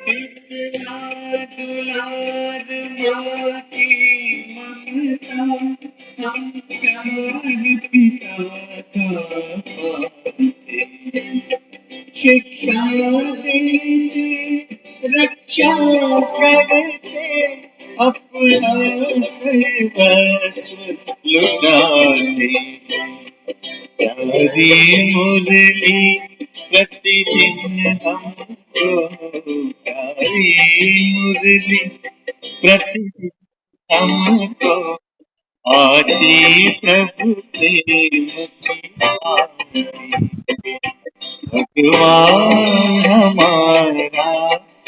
कितना दुलार माँ की ममता, हम प्यार पिता का पाते हैं। शिक्षा देते, रक्षा करते, अपना सर्वस्व लुटाते। प्यारी मुरली प्रतिदिन हमको, प्यारी मुरली प्रतिदिन हमको, आती प्रभु प्रेम की आरती। भगवान हमारा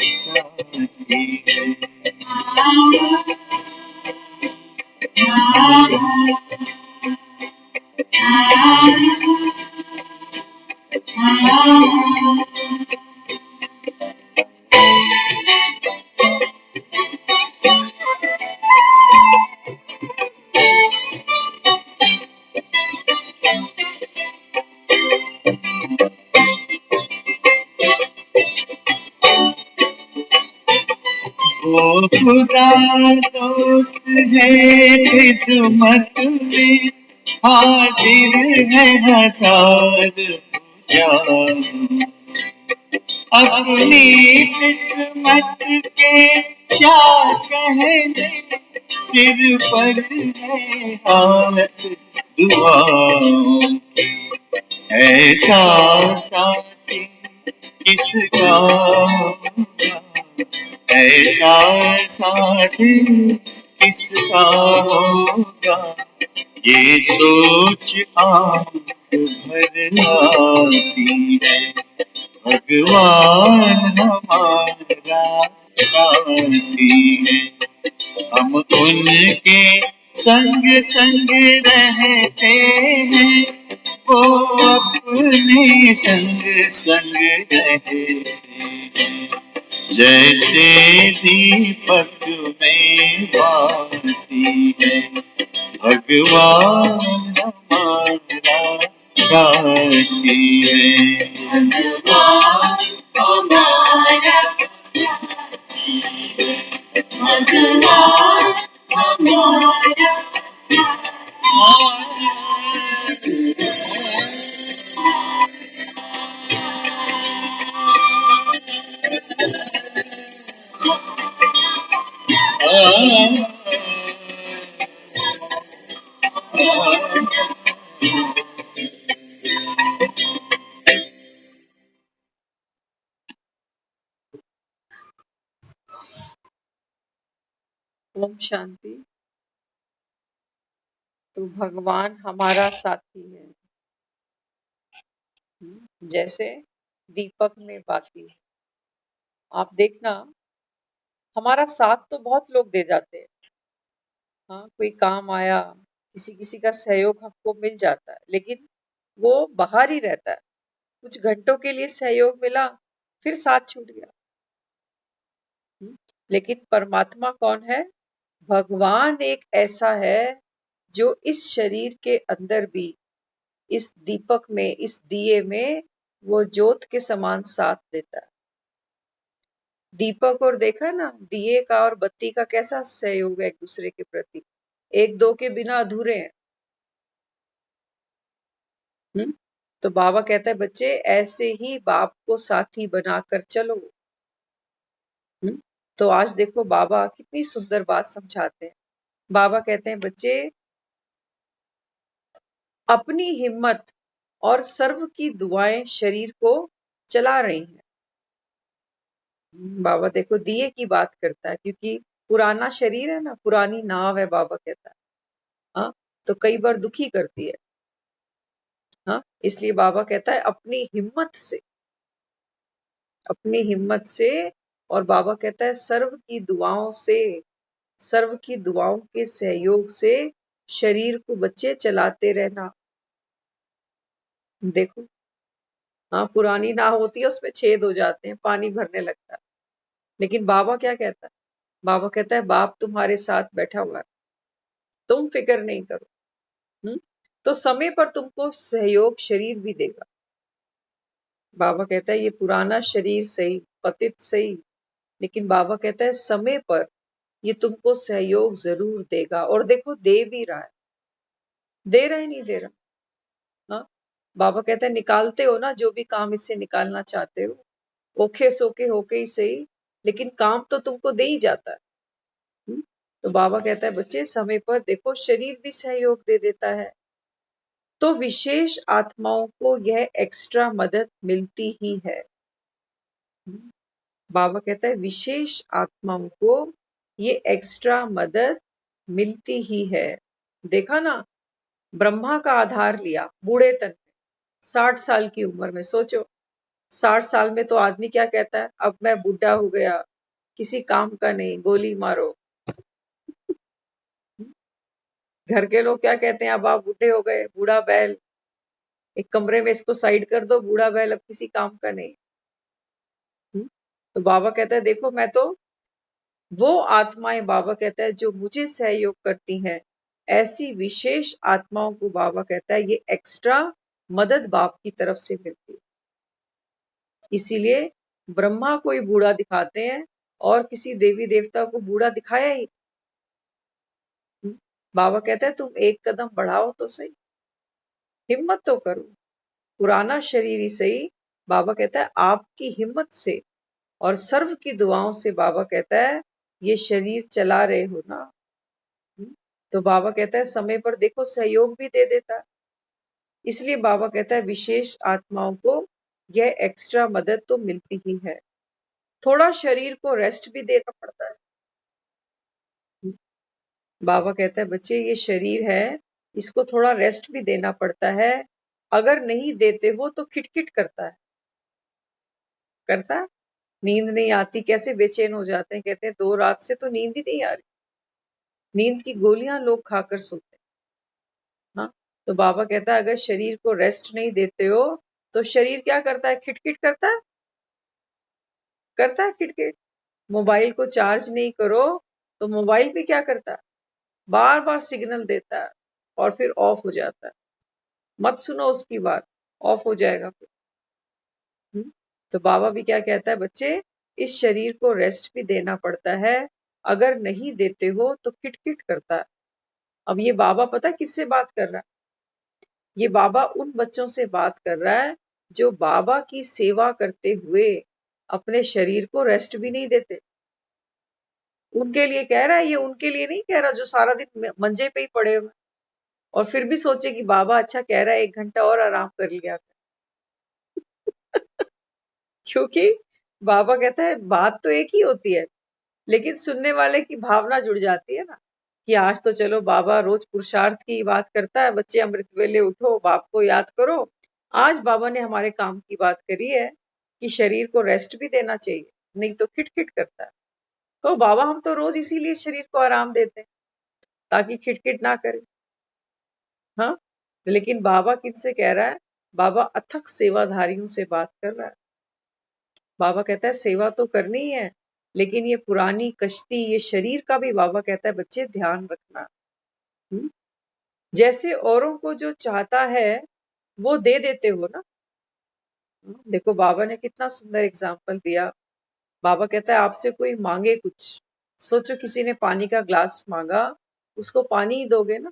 साथी है। वो खुदा दोस्त है खिदमत में, हाजिर है हजार पूजाओं से। अपनी किस्मत के क्या कहने, सिर पर है हाथ दुआओं के। ऐसा साथी किसका होगा, ऐसा साथी किसका होगा, ये सोच आंख भर आती है। भगवान हमारा साथी है, हम उनके संग संग रहते हैं, वो अपने संग संग रहते हैं। जैसे दीपक में बाती है, भगवान हमारा साथी है। भगवान हमारा साथी है, भगवान हमारा ओम शांति। तो भगवान हमारा साथी है, जैसे दीपक में बाती है। आप देखना, हमारा साथ तो बहुत लोग दे जाते हैं। हाँ, कोई काम आया, किसी किसी का सहयोग हमको मिल जाता है, लेकिन वो बाहर ही रहता है। कुछ घंटों के लिए सहयोग मिला, फिर साथ छूट गया। लेकिन परमात्मा कौन है? भगवान एक ऐसा है जो इस शरीर के अंदर भी, इस दीपक में, इस दिए में वो ज्योत के समान साथ देता है। दीपक और देखा ना, दिए का और बत्ती का कैसा सहयोग है एक दूसरे के प्रति। एक दो के बिना अधूरे हैं। तो बाबा कहता है बच्चे ऐसे ही बाप को साथी बनाकर चलो। तो आज देखो बाबा कितनी सुंदर बात समझाते हैं। बाबा कहते हैं बच्चे अपनी हिम्मत और सर्व की दुआएं शरीर को चला रही हैं। बाबा देखो दिए की बात करता है, क्योंकि पुराना शरीर है ना, पुरानी नाव है। बाबा कहता है हाँ, तो कई बार दुखी करती है। हाँ, इसलिए बाबा कहता है अपनी हिम्मत से, अपनी हिम्मत से। और बाबा कहता है सर्व की दुआओं से, सर्व की दुआओं के सहयोग से शरीर को बच्चे चलाते रहना। देखो हाँ, पुरानी नाव होती है, उसमें छेद हो जाते हैं, पानी भरने लगता है। लेकिन बाबा क्या कहता है? बाबा कहता है बाप तुम्हारे साथ बैठा हुआ है, तुम फिक्र नहीं करो। तो समय पर तुमको सहयोग शरीर भी देगा। बाबा कहता है ये पुराना शरीर सही, पतित सही, लेकिन बाबा कहता है समय पर ये तुमको सहयोग जरूर देगा, और देखो दे भी रहा है। दे रहा है नहीं दे रहा? हाँ, बाबा कहता है निकालते हो ना जो भी काम इससे निकालना चाहते हो, ओखे सोखे होके ही सही, लेकिन काम तो तुमको दे ही जाता है। तो बाबा कहता है बच्चे समय पर देखो शरीर भी सहयोग दे देता है, तो विशेष आत्माओं को यह एक्स्ट्रा मदद मिलती ही है। बाबा कहता है विशेष आत्माओं को ये एक्स्ट्रा मदद मिलती ही है। देखा ना, ब्रह्मा का आधार लिया बूढ़े तन में, 60 साल की उम्र में। सोचो 60 साल में तो आदमी क्या कहता है, अब मैं बूढ़ा हो गया, किसी काम का नहीं, गोली मारो। घर के लोग क्या कहते हैं, अब आप बूढ़े हो गए, बूढ़ा बैल, एक कमरे में इसको साइड कर दो, बूढ़ा बैल अब किसी काम का नहीं। तो बाबा कहता है देखो मैं तो वो आत्माएं, बाबा कहता है जो मुझे सहयोग करती हैं, ऐसी विशेष आत्माओं को बाबा कहता है ये एक्स्ट्रा मदद बाप की तरफ से मिलती है। इसीलिए ब्रह्मा को ही बूढ़ा दिखाते हैं और किसी देवी देवता को बूढ़ा दिखाया ही। बाबा कहता है तुम एक कदम बढ़ाओ तो सही, हिम्मत तो करो, पुराना शरीर ही सही। बाबा कहता है आपकी हिम्मत से और सर्व की दुआओं से बाबा कहता है ये शरीर चला रहे हो ना। तो बाबा कहता है समय पर देखो सहयोग भी दे देता है। इसलिए बाबा कहता है विशेष आत्माओं को यह एक्स्ट्रा मदद तो मिलती ही है। थोड़ा शरीर को रेस्ट भी देना पड़ता है। बाबा कहता है बच्चे ये शरीर है, इसको थोड़ा रेस्ट भी देना पड़ता है। अगर नहीं देते हो तो खिटखिट करता है, करता है। नींद नहीं आती, कैसे बेचैन हो जाते हैं, कहते हैं 2 रात से तो नींद ही नहीं आ रही, नींद की गोलियां लोग खाकर सोते हैं। हाँ, तो बाबा कहता है अगर शरीर को रेस्ट नहीं देते हो तो शरीर क्या करता है, खिटखिट करता है, करता है खिटखिट। मोबाइल को चार्ज नहीं करो तो मोबाइल भी क्या करता है, बार बार सिग्नल देता है और फिर ऑफ हो जाता है। मत सुनो उसकी बात, ऑफ हो जाएगा फिर। तो बाबा भी क्या कहता है बच्चे, इस शरीर को रेस्ट भी देना पड़ता है, अगर नहीं देते हो तो खिटखिट करता है। अब ये बाबा पता किससे बात कर रहा है, ये बाबा उन बच्चों से बात कर रहा है जो बाबा की सेवा करते हुए अपने शरीर को रेस्ट भी नहीं देते। उनके लिए कह रहा है, ये उनके लिए नहीं कह रहा जो सारा दिन मंजे पे ही पड़े हुए और फिर भी सोचे कि बाबा अच्छा कह रहा है 1 घंटा और आराम कर लिया कर। क्योंकि बाबा कहता है बात तो एक ही होती है, लेकिन सुनने वाले की भावना जुड़ जाती है ना, कि आज तो चलो बाबा रोज पुरुषार्थ की बात करता है, बच्चे अमृत वेले उठो, बाप को याद करो। आज बाबा ने हमारे काम की बात करी है कि शरीर को रेस्ट भी देना चाहिए, नहीं तो खिटखिट करता है। तो बाबा हम तो रोज इसीलिए शरीर को आराम देते हैं ताकि खिटखिट ना करे। हाँ, लेकिन बाबा किनसे कह रहा है, बाबा अथक सेवाधारियों से बात कर रहा है। बाबा कहता है सेवा तो करनी ही है, लेकिन ये पुरानी कश्ती, ये शरीर का भी बाबा कहता है बच्चे ध्यान रखना। जैसे औरों को जो चाहता है वो दे देते हो ना। देखो बाबा ने कितना सुंदर एग्जाम्पल दिया। बाबा कहता है आपसे कोई मांगे कुछ, सोचो किसी ने पानी का ग्लास मांगा, उसको पानी ही दोगे ना,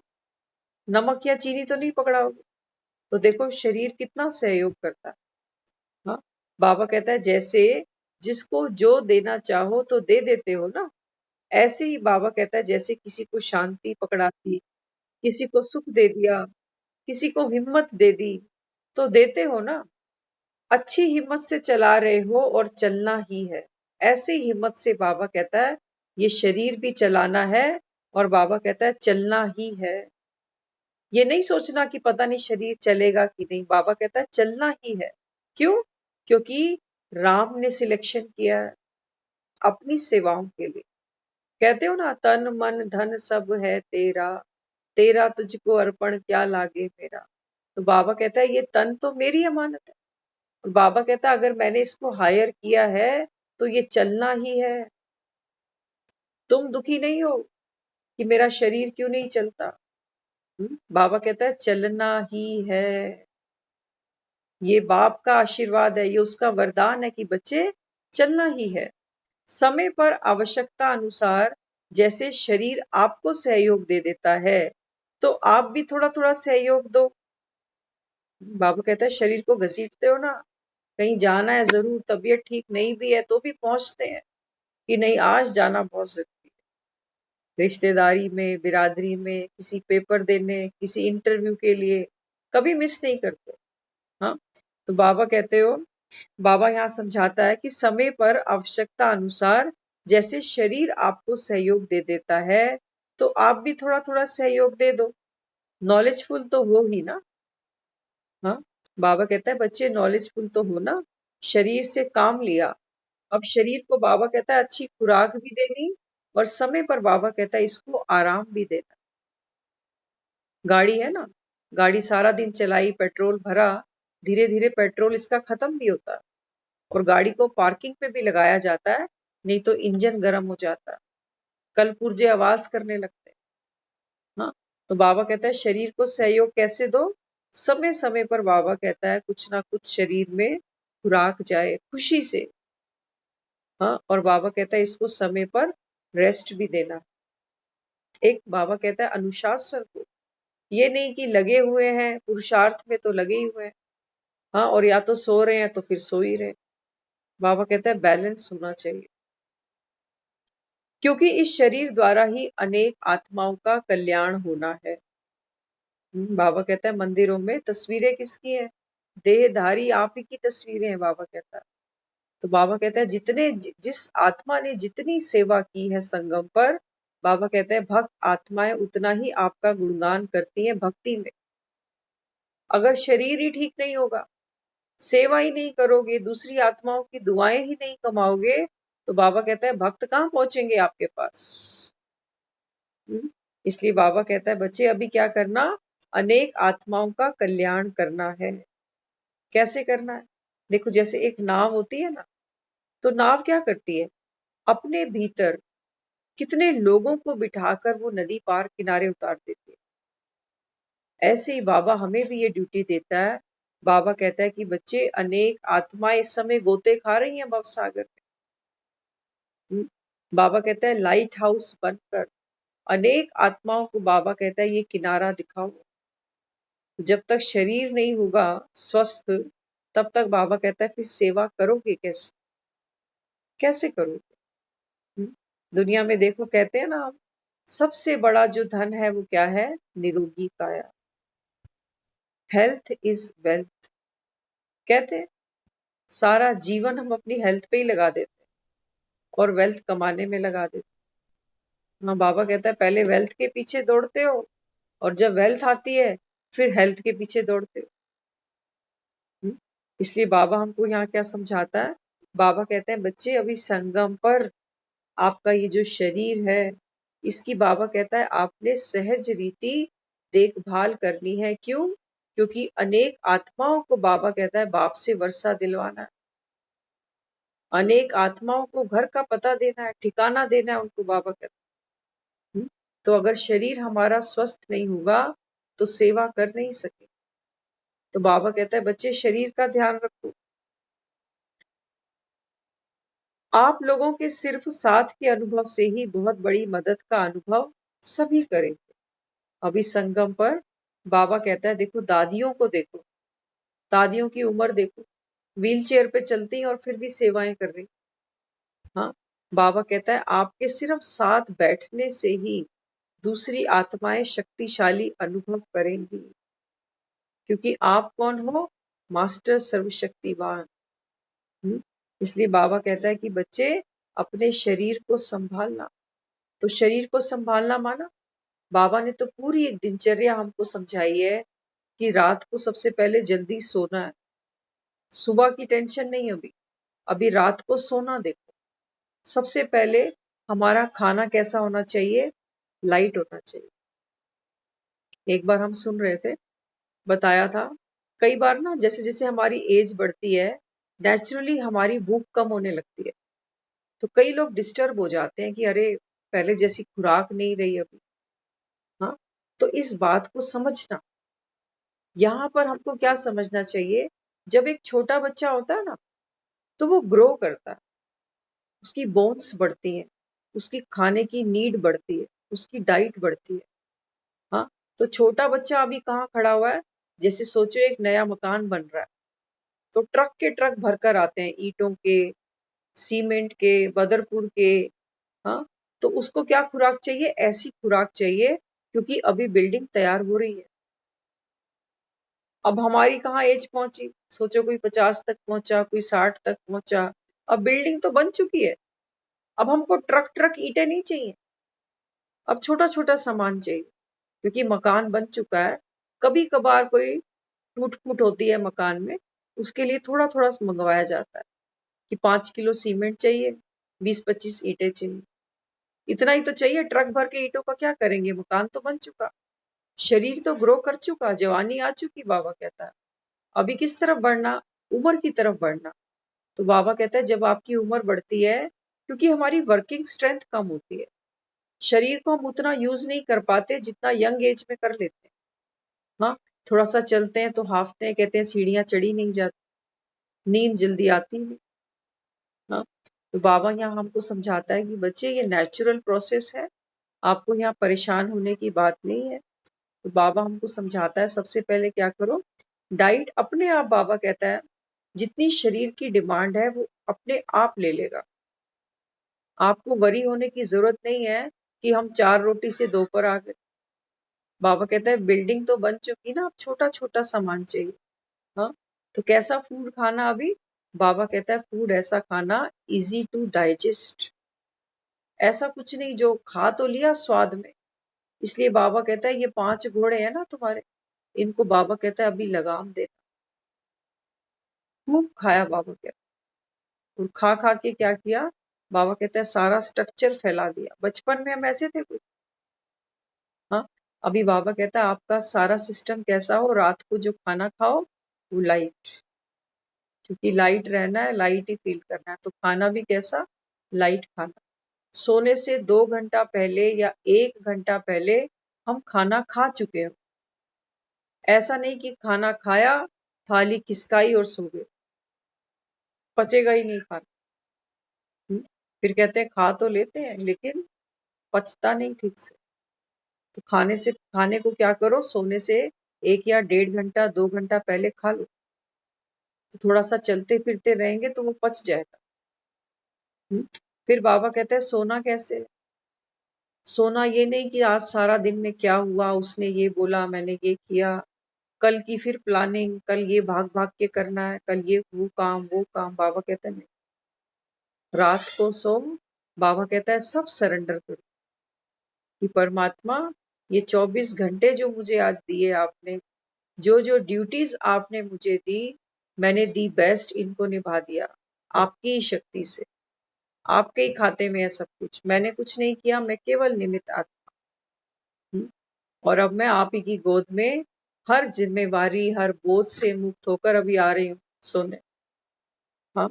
नमक या चीनी तो नहीं पकड़ाओगे। तो देखो शरीर कितना सहयोग करता है। हाँ, बाबा कहता है जैसे जिसको जो देना चाहो तो दे देते हो ना, ऐसे ही बाबा कहता है जैसे किसी को शांति पकड़ा दी, किसी को सुख दे दिया, किसी को हिम्मत दे दी, तो देते हो ना। अच्छी हिम्मत से चला रहे हो और चलना ही है। ऐसे ही हिम्मत से बाबा कहता है ये शरीर भी चलाना है, और बाबा कहता है चलना ही है। ये नहीं सोचना कि पता नहीं शरीर चलेगा कि नहीं, बाबा कहता है चलना ही है। क्यों? क्योंकि राम ने सिलेक्शन किया है अपनी सेवाओं के लिए। कहते हो ना तन मन धन सब है तेरा, तेरा तुझको अर्पण क्या लागे मेरा। तो बाबा कहता है ये तन तो मेरी अमानत है, और बाबा कहता है अगर मैंने इसको हायर किया है तो ये चलना ही है। तुम दुखी नहीं हो कि मेरा शरीर क्यों नहीं चलता। बाबा कहता है चलना ही है। ये बाप का आशीर्वाद है, ये उसका वरदान है कि बच्चे चलना ही है। समय पर आवश्यकता अनुसार जैसे शरीर आपको सहयोग दे देता है, तो आप भी थोड़ा थोड़ा सहयोग दो। बाबा कहता है शरीर को घसीटते हो ना, कहीं जाना है जरूर, तबीयत ठीक नहीं भी है तो भी पहुंचते हैं कि नहीं आज जाना बहुत जरूरी है। रिश्तेदारी में, बिरादरी में, किसी पेपर देने, किसी इंटरव्यू के लिए कभी मिस नहीं करते। हाँ, तो बाबा कहते हो, बाबा यहाँ समझाता है कि समय पर आवश्यकता अनुसार जैसे शरीर आपको सहयोग दे देता है, तो आप भी थोड़ा थोड़ा सहयोग दे दो। नॉलेजफुल तो हो ही ना। हाँ, बाबा कहता है बच्चे नॉलेजफुल तो हो ना, शरीर से काम लिया, अब शरीर को बाबा कहता है अच्छी खुराक भी देनी, और समय पर बाबा कहता है इसको आराम भी देना। गाड़ी है ना, गाड़ी सारा दिन चलाई, पेट्रोल भरा, धीरे धीरे पेट्रोल इसका खत्म भी होता है, और गाड़ी को पार्किंग पे भी लगाया जाता है, नहीं तो इंजन गर्म हो जाता है, कल पुर्जे आवाज करने लगते हैं। हाँ, तो बाबा कहता है शरीर को सहयोग कैसे दो, समय समय पर बाबा कहता है कुछ ना कुछ शरीर में खुराक जाए खुशी से। हाँ, और बाबा कहता है इसको समय पर रेस्ट भी देना। एक बाबा कहता है अनुशासन को, ये नहीं कि लगे हुए हैं पुरुषार्थ में तो लगे ही हुए हैं, हाँ, और या तो सो रहे हैं तो फिर सो ही रहे। बाबा कहता है बैलेंस होना चाहिए, क्योंकि इस शरीर द्वारा ही अनेक आत्माओं का कल्याण होना है। बाबा कहता है मंदिरों में तस्वीरें किसकी हैं? देहधारी आप ही की तस्वीरें हैं, बाबा कहता है। तो बाबा कहता है जिस आत्मा ने जितनी सेवा की है संगम पर, बाबा कहते हैं भक्त आत्माएं उतना ही आपका गुणगान करती हैं भक्ति में। अगर शरीर ही ठीक नहीं होगा, सेवा ही नहीं करोगे, दूसरी आत्माओं की दुआएं ही नहीं कमाओगे, तो बाबा कहता है भक्त कहाँ पहुंचेंगे आपके पास। इसलिए बाबा कहता है बच्चे अभी क्या करना, अनेक आत्माओं का कल्याण करना है। कैसे करना है? देखो जैसे एक नाव होती है ना, तो नाव क्या करती है, अपने भीतर कितने लोगों को बिठाकर वो नदी पार किनारे उतार देती है। ऐसे ही बाबा हमें भी ये ड्यूटी देता है। बाबा कहता है कि बच्चे अनेक आत्माएं इस समय गोते खा रही हैं भव सागर में। बाबा कहता है लाइट हाउस बनकर अनेक आत्माओं को बाबा कहता है ये किनारा दिखाओ। जब तक शरीर नहीं होगा स्वस्थ, तब तक बाबा कहता है फिर सेवा करोगे कैसे, कैसे करोगे? दुनिया में देखो कहते हैं ना हम, सबसे बड़ा जो धन है वो क्या है, निरोगी काया। हेल्थ इज वेल्थ कहते हैं। सारा जीवन हम अपनी हेल्थ पे ही लगा देते हैं और वेल्थ कमाने में लगा देते हैं। हाँ, बाबा कहता है पहले वेल्थ के पीछे दौड़ते हो, और जब वेल्थ आती है फिर हेल्थ के पीछे दौड़ते हो। इसलिए बाबा हमको यहाँ क्या समझाता है, बाबा कहते हैं बच्चे अभी संगम पर आपका ये जो शरीर है, इसकी बाबा कहता है आपने सहज रीति देखभाल करनी है। क्यों? क्योंकि अनेक आत्माओं को बाबा कहता है बाप से वर्षा दिलवाना है, अनेक आत्माओं को घर का पता देना है, ठिकाना देना है उनको, बाबा कहता है। तो अगर शरीर हमारा स्वस्थ नहीं होगा तो सेवा कर नहीं सके। तो बाबा कहता है बच्चे शरीर का ध्यान रखो। आप लोगों के सिर्फ साथ के अनुभव से ही बहुत बड़ी मदद का अनुभव सभी करेंगे। अभी संगम पर बाबा कहता है देखो दादियों को देखो, दादियों की उम्र देखो, व्हील चेयर पे चलती हैं और फिर भी सेवाएं कर रही। हाँ, बाबा कहता है आपके सिर्फ साथ बैठने से ही दूसरी आत्माएं शक्तिशाली अनुभव करेंगी, क्योंकि आप कौन हो, मास्टर सर्वशक्तिवान। इसलिए बाबा कहता है कि बच्चे अपने शरीर को संभालना। तो शरीर को संभालना माना, बाबा ने तो पूरी एक दिनचर्या हमको समझाई है कि रात को सबसे पहले जल्दी सोना है, सुबह की टेंशन नहीं। अभी अभी रात को सोना देखो। सबसे पहले हमारा खाना कैसा होना चाहिए, लाइट होना चाहिए। एक बार हम सुन रहे थे, बताया था, कई बार ना जैसे जैसे हमारी एज बढ़ती है, नेचुरली हमारी भूख कम होने लगती है, तो कई लोग डिस्टर्ब हो जाते हैं कि अरे पहले जैसी खुराक नहीं रही अभी। हाँ, तो इस बात को समझना, यहाँ पर हमको क्या समझना चाहिए, जब एक छोटा बच्चा होता है ना, तो वो ग्रो करता है, उसकी बोन्स बढ़ती हैं, उसकी खाने की नीड बढ़ती है, उसकी डाइट बढ़ती है। हाँ, तो छोटा बच्चा अभी कहाँ खड़ा हुआ है, जैसे सोचो एक नया मकान बन रहा है, तो ट्रक के ट्रक भरकर आते हैं, ईंटों के, सीमेंट के, बदरपुर के। हाँ, तो उसको क्या खुराक चाहिए? ऐसी खुराक चाहिए, क्योंकि अभी बिल्डिंग तैयार हो रही है। अब हमारी कहाँ एज पहुंची, सोचो कोई 50 तक पहुंचा, कोई 60 तक पहुंचा, अब बिल्डिंग तो बन चुकी है। अब हमको ट्रक ट्रक ईंटें नहीं चाहिए, अब छोटा छोटा सामान चाहिए, क्योंकि मकान बन चुका है। कभी कभार कोई टूट फूट होती है मकान में, उसके लिए थोड़ा थोड़ा मंगवाया जाता है कि 5 किलो सीमेंट चाहिए, 20-25 ईंटें चाहिए, इतना ही तो चाहिए। ट्रक भर के ईंटों का क्या करेंगे, मकान तो बन चुका, शरीर तो ग्रो कर चुका, जवानी आ चुकी। बाबा कहता है अभी किस तरफ बढ़ना, उम्र की तरफ बढ़ना। तो बाबा कहता है जब आपकी उम्र बढ़ती है, क्योंकि हमारी वर्किंग स्ट्रेंथ कम होती है, शरीर को हम उतना यूज नहीं कर पाते जितना यंग एज में कर लेते हैं। हाँ, थोड़ा सा चलते हैं तो हाफते हैं, कहते हैं सीढ़ियां चढ़ी नहीं जाती, नींद जल्दी आती नहीं। हाँ, तो बाबा यहाँ हमको समझाता है कि बच्चे ये नेचुरल प्रोसेस है, आपको यहाँ परेशान होने की बात नहीं है। तो बाबा हमको समझाता है सबसे पहले क्या करो, डाइट अपने आप, बाबा कहता है जितनी शरीर की डिमांड है वो अपने आप ले लेगा। आपको वरी होने की जरूरत नहीं है कि हम 4 रोटी से 2 पर आ गए। बाबा कहता है बिल्डिंग तो बन चुकी ना, अब छोटा छोटा सामान चाहिए। हाँ, तो कैसा फूड खाना अभी? बाबा कहता है फूड ऐसा खाना इजी टू डाइजेस्ट, ऐसा कुछ नहीं जो खा तो लिया स्वाद में। इसलिए बाबा कहता है ये 5 घोड़े हैं ना तुम्हारे, इनको बाबा कहता है अभी लगाम देना। खूब खाया बाबा कहता है, और खा खा के क्या किया, बाबा कहता है सारा स्ट्रक्चर फैला दिया। बचपन में हम ऐसे थे कुछ। हाँ, अभी बाबा कहता है आपका सारा सिस्टम कैसा हो, रात को जो खाना खाओ वो लाइट, क्योंकि लाइट रहना है, लाइट ही फील करना है। तो खाना भी कैसा, लाइट खाना। सोने से 2 घंटा पहले या 1 घंटा पहले हम खाना खा चुके हो। ऐसा नहीं कि खाना खाया, थाली खिसकाई और सो गए, पचेगा ही नहीं खाना। फिर कहते हैं खा तो लेते हैं लेकिन पचता नहीं ठीक से। तो खाने को क्या करो, सोने से 1 या 1.5 घंटा 2 घंटा पहले खा लो, तो थोड़ा सा चलते फिरते रहेंगे तो वो पच जाएगा। फिर बाबा कहते हैं सोना कैसे, सोना ये नहीं कि आज सारा दिन में क्या हुआ, उसने ये बोला मैंने ये किया, कल की फिर प्लानिंग, कल ये भाग भाग के करना है, कल ये वो काम वो काम। बाबा कहते हैं नहीं, रात को सो। बाबा कहता है सब सरेंडर करो कि परमात्मा ये 24 घंटे जो मुझे आज दिए आपने, जो जो ड्यूटीज आपने मुझे दी, मैंने दी बेस्ट, इनको निभा दिया आपकी ही शक्ति से, आपके ही खाते में है सब कुछ, मैंने कुछ नहीं किया, मैं केवल निमित्त आत्मा हूँ। और अब मैं आप ही की गोद में हर जिम्मेवारी हर बोझ से मुक्त होकर अभी आ रही हूँ सोने। हाँ,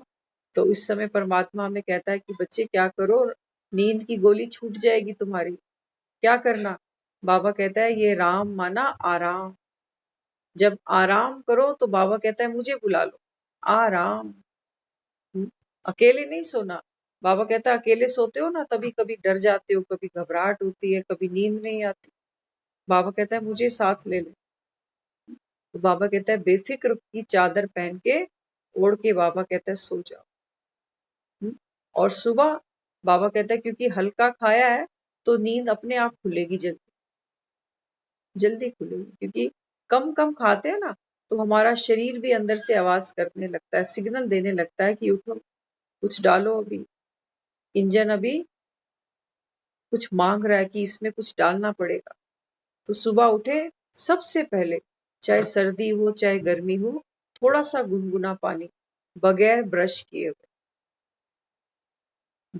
तो इस समय परमात्मा हमें कहता है कि बच्चे क्या करो, नींद की गोली छूट जाएगी तुम्हारी, क्या करना? बाबा कहता है ये राम माना आराम, जब आराम करो तो बाबा कहता है मुझे बुला लो, आराम। अकेले नहीं सोना। बाबा कहता है अकेले सोते हो ना, तभी कभी डर जाते हो, कभी घबराहट होती है, कभी नींद नहीं आती। बाबा कहता है मुझे साथ ले ले। तो बाबा कहता है बेफिक्र की चादर पहन के ओढ़ के, बाबा कहता है सो जाओ। और सुबह बाबा कहता है क्योंकि हल्का खाया है तो नींद अपने आप खुलेगी, जल्दी जल्दी खुलेगी, क्योंकि कम कम खाते हैं ना, तो हमारा शरीर भी अंदर से आवाज करने लगता है, सिग्नल देने लगता है कि उठो, कुछ डालो, अभी इंजन अभी कुछ मांग रहा है कि इसमें कुछ डालना पड़ेगा। तो सुबह उठे, सबसे पहले चाहे सर्दी हो चाहे गर्मी हो, थोड़ा सा गुनगुना पानी, बगैर ब्रश किए हुए,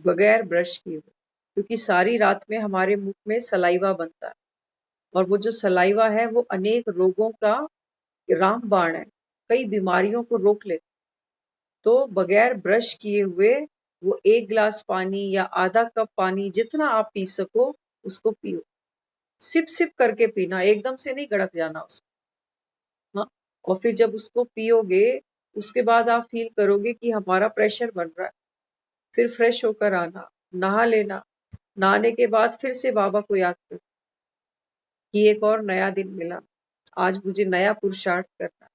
बगैर ब्रश किए हुए, क्योंकि सारी रात में हमारे मुख में सलाइवा बनता है, और वो जो सलाइवा है वो अनेक रोगों का रामबाण है, कई बीमारियों को रोक लेता। तो बगैर ब्रश किए हुए वो 1 गिलास पानी या आधा कप पानी, जितना आप पी सको उसको पियो, सिप सिप करके पीना, एकदम से नहीं गड़क जाना उसको। हाँ, और फिर जब उसको पियोगे, उसके बाद आप फील करोगे कि हमारा प्रेशर बढ़ रहा है, फिर फ्रेश होकर आना, नहा लेना, नहाने के बाद फिर से बाबा को याद कर कि एक और नया दिन मिला, आज मुझे नया पुरुषार्थ करना।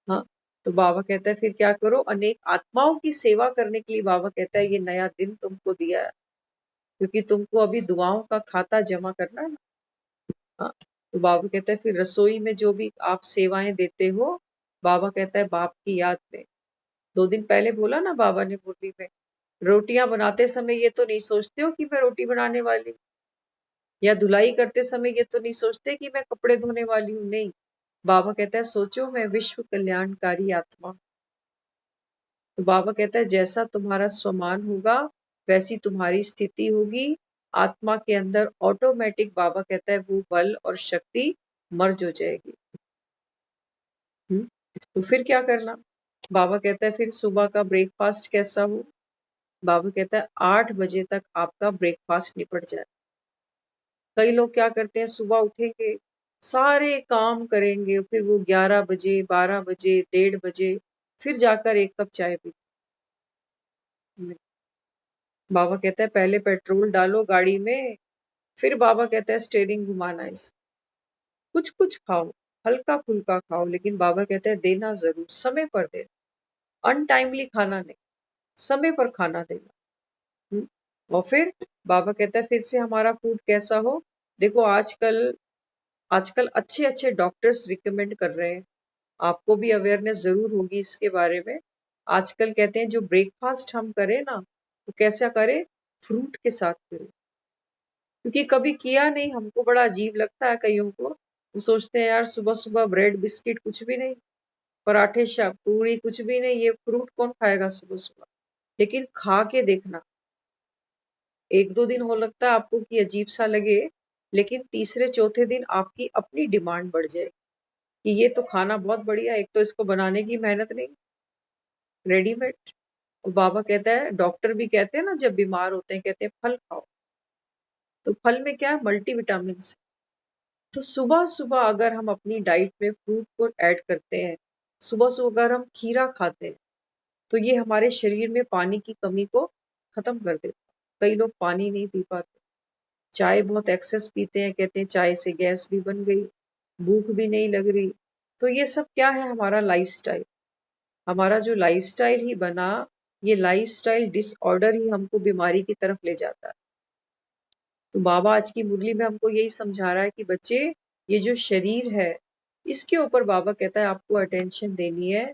हाँ, तो बाबा कहता है फिर क्या करो, अनेक आत्माओं की सेवा करने के लिए बाबा कहता है ये नया दिन तुमको दिया है, क्योंकि तुमको अभी दुआओं का खाता जमा करना है ना। हाँ, तो बाबा कहता है फिर रसोई में जो भी आप सेवाएं देते हो, बाबा कहता है बाप की याद में। 2 दिन पहले बोला ना बाबा ने मुरली में, रोटियां बनाते समय ये तो नहीं सोचते हो कि मैं रोटी बनाने वाली हूँ, या धुलाई करते समय ये तो नहीं सोचते कि मैं कपड़े धोने वाली हूँ। नहीं, बाबा कहता है सोचो मैं विश्व कल्याणकारी आत्मा। तो बाबा कहता है जैसा तुम्हारा स्वमान होगा वैसी तुम्हारी स्थिति होगी। आत्मा के अंदर ऑटोमेटिक बाबा कहता है वो बल और शक्ति मर्ज हो जाएगी। हम्म, तो फिर क्या करना? बाबा कहता है फिर सुबह का ब्रेकफास्ट कैसा हो? बाबा कहता है 8 बजे तक आपका ब्रेकफास्ट निपट जाए। कई लोग क्या करते हैं, सुबह उठेंगे, सारे काम करेंगे, फिर वो 11 बजे, 12 बजे, 1:30 बजे फिर जाकर एक कप चाय पीते। बाबा कहता है पहले पेट्रोल डालो गाड़ी में, फिर बाबा कहता है स्टेयरिंग घुमाना। इस कुछ कुछ खाओ, हल्का फुल्का खाओ, लेकिन बाबा कहता है देना जरूर, समय पर देना, अनटाइमली खाना नहीं, समय पर खाना देना। और फिर बाबा कहता है फिर से हमारा फूड कैसा हो? देखो आजकल आजकल अच्छे अच्छे डॉक्टर्स रिकमेंड कर रहे हैं, आपको भी अवेयरनेस जरूर होगी इसके बारे में। आजकल कहते हैं जो ब्रेकफास्ट हम करें ना, तो कैसा करें? फ्रूट के साथ करें, क्योंकि कभी किया नहीं, हमको बड़ा अजीब लगता है कईयों को। वो सोचते हैं यार सुबह सुबह ब्रेड बिस्किट कुछ भी नहीं, पराठे शाप पूरी कुछ भी नहीं, ये फ्रूट कौन खाएगा सुबह सुबह? लेकिन खा के देखना, 1-2 दिन हो लगता है आपको कि अजीब सा लगे, लेकिन तीसरे चौथे दिन आपकी अपनी डिमांड बढ़ जाएगी कि ये तो खाना बहुत बढ़िया, एक तो इसको बनाने की मेहनत नहीं, रेडीमेड। और बाबा कहता है, डॉक्टर भी कहते हैं ना जब बीमार होते हैं, कहते हैं फल खाओ। तो फल में क्या है? Multi vitamin. तो सुबह सुबह अगर हम अपनी डाइट में फ्रूट को ऐड करते हैं, सुबह सुबह अगर हम खीरा खाते हैं, तो ये हमारे शरीर में पानी की कमी को खत्म कर देता है। कई लोग पानी नहीं पी पाते, चाय बहुत एक्सेस पीते हैं, कहते हैं चाय से गैस भी बन गई, भूख भी नहीं लग रही। तो ये सब क्या है? हमारा लाइफस्टाइल। हमारा जो लाइफस्टाइल ही बना, ये लाइफस्टाइल डिसऑर्डर ही हमको बीमारी की तरफ ले जाता है। तो बाबा आज की मुरली में हमको यही समझा रहा है कि बच्चे, ये जो शरीर है, इसके ऊपर बाबा कहता है आपको अटेंशन देनी है,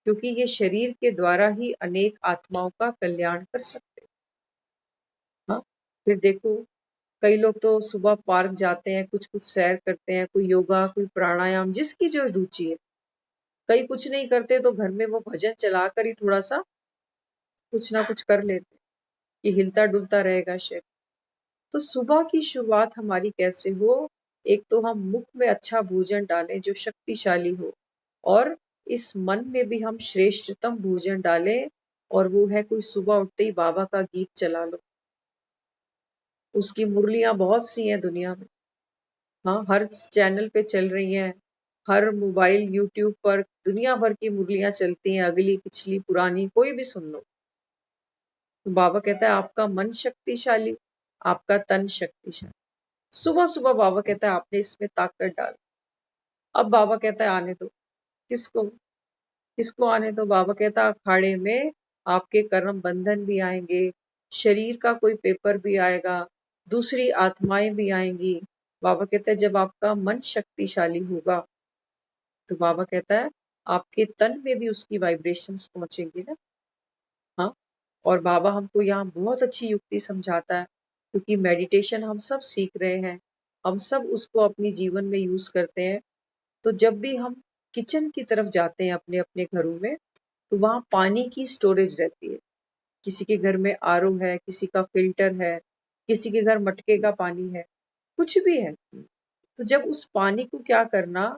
क्योंकि ये शरीर के द्वारा ही अनेक आत्माओं का कल्याण कर सकते हैं। हाँ, फिर देखो कई लोग तो सुबह पार्क जाते हैं, कुछ कुछ सैर करते हैं, कोई योगा, कोई प्राणायाम, जिसकी जो रुचि है। कई कुछ नहीं करते तो घर में वो भजन चलाकर ही थोड़ा सा कुछ ना कुछ कर लेते हैं, कि हिलता डुलता रहेगा शरीर। तो सुबह की शुरुआत हमारी कैसे हो? एक तो हम मुख में अच्छा भोजन डालें जो शक्तिशाली हो, और इस मन में भी हम श्रेष्ठतम भोजन डालें, और वो है कोई सुबह उठते ही बाबा का गीत चला लो। उसकी मुरलियां बहुत सी हैं दुनिया में। हाँ, हर चैनल पे चल रही हैं, हर मोबाइल यूट्यूब पर दुनिया भर की मुरलियां चलती हैं, अगली पिछली पुरानी कोई भी सुन लो। तो बाबा कहता है आपका मन शक्तिशाली, आपका तन शक्तिशाली। सुबह सुबह बाबा कहता है आपने इसमें ताकत डाल। अब बाबा कहता है आने दो, किसको? किसको आने दो? बाबा कहता है अखाड़े में आपके कर्म बंधन भी आएंगे, शरीर का कोई पेपर भी आएगा, दूसरी आत्माएं भी आएंगी। बाबा कहता है जब आपका मन शक्तिशाली होगा, तो बाबा कहता है आपके तन में भी उसकी वाइब्रेशंस पहुंचेंगी ना। हाँ, और बाबा हमको यहाँ बहुत अच्छी युक्ति समझाता है, क्योंकि मेडिटेशन हम सब सीख रहे हैं, हम सब उसको अपनी जीवन में यूज करते हैं। तो जब भी हम किचन की तरफ जाते हैं अपने अपने घरों में, तो वहाँ पानी की स्टोरेज रहती है। किसी के घर में आरओ है, किसी का फिल्टर है, किसी के घर मटके का पानी है, कुछ भी है। तो जब उस पानी को क्या करना,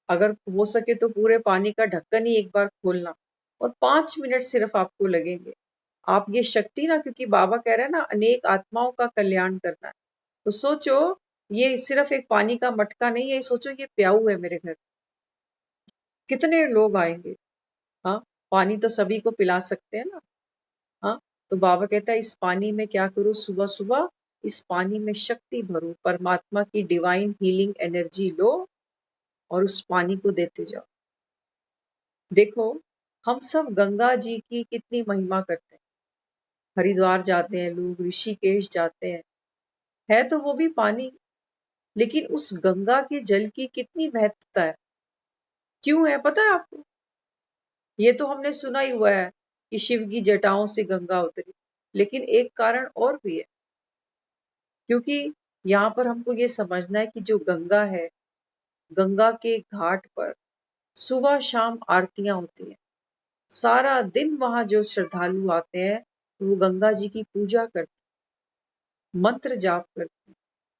अगर हो सके तो पूरे पानी का ढक्कन ही एक बार खोलना, और 5 मिनट सिर्फ आपको लगेंगे। आप ये शक्ति ना, क्योंकि बाबा कह रहे हैं ना अनेक आत्माओं का कल्याण करना है, तो सोचो ये सिर्फ एक पानी का मटका नहीं है, सोचो ये प्याऊ है मेरे घर, कितने लोग आएंगे। हाँ, पानी तो सभी को पिला सकते हैं ना। हाँ, तो बाबा कहता है इस पानी में क्या करो, सुबह सुबह इस पानी में शक्ति भरो, परमात्मा की डिवाइन हीलिंग एनर्जी लो और उस पानी को देते जाओ। देखो हम सब गंगा जी की कितनी महिमा करते हैं, हरिद्वार जाते हैं लोग, ऋषिकेश जाते हैं, है तो वो भी पानी, लेकिन उस गंगा के जल की कितनी महत्वता है, क्यों है पता है आपको? ये तो हमने सुना ही हुआ है कि शिव की जटाओं से गंगा उतरी, लेकिन एक कारण और भी है, क्योंकि यहाँ पर हमको ये समझना है कि जो गंगा है, गंगा के घाट पर सुबह शाम आरतियां होती हैं, सारा दिन वहां जो श्रद्धालु आते हैं वो गंगा जी की पूजा करते, मंत्र जाप करते,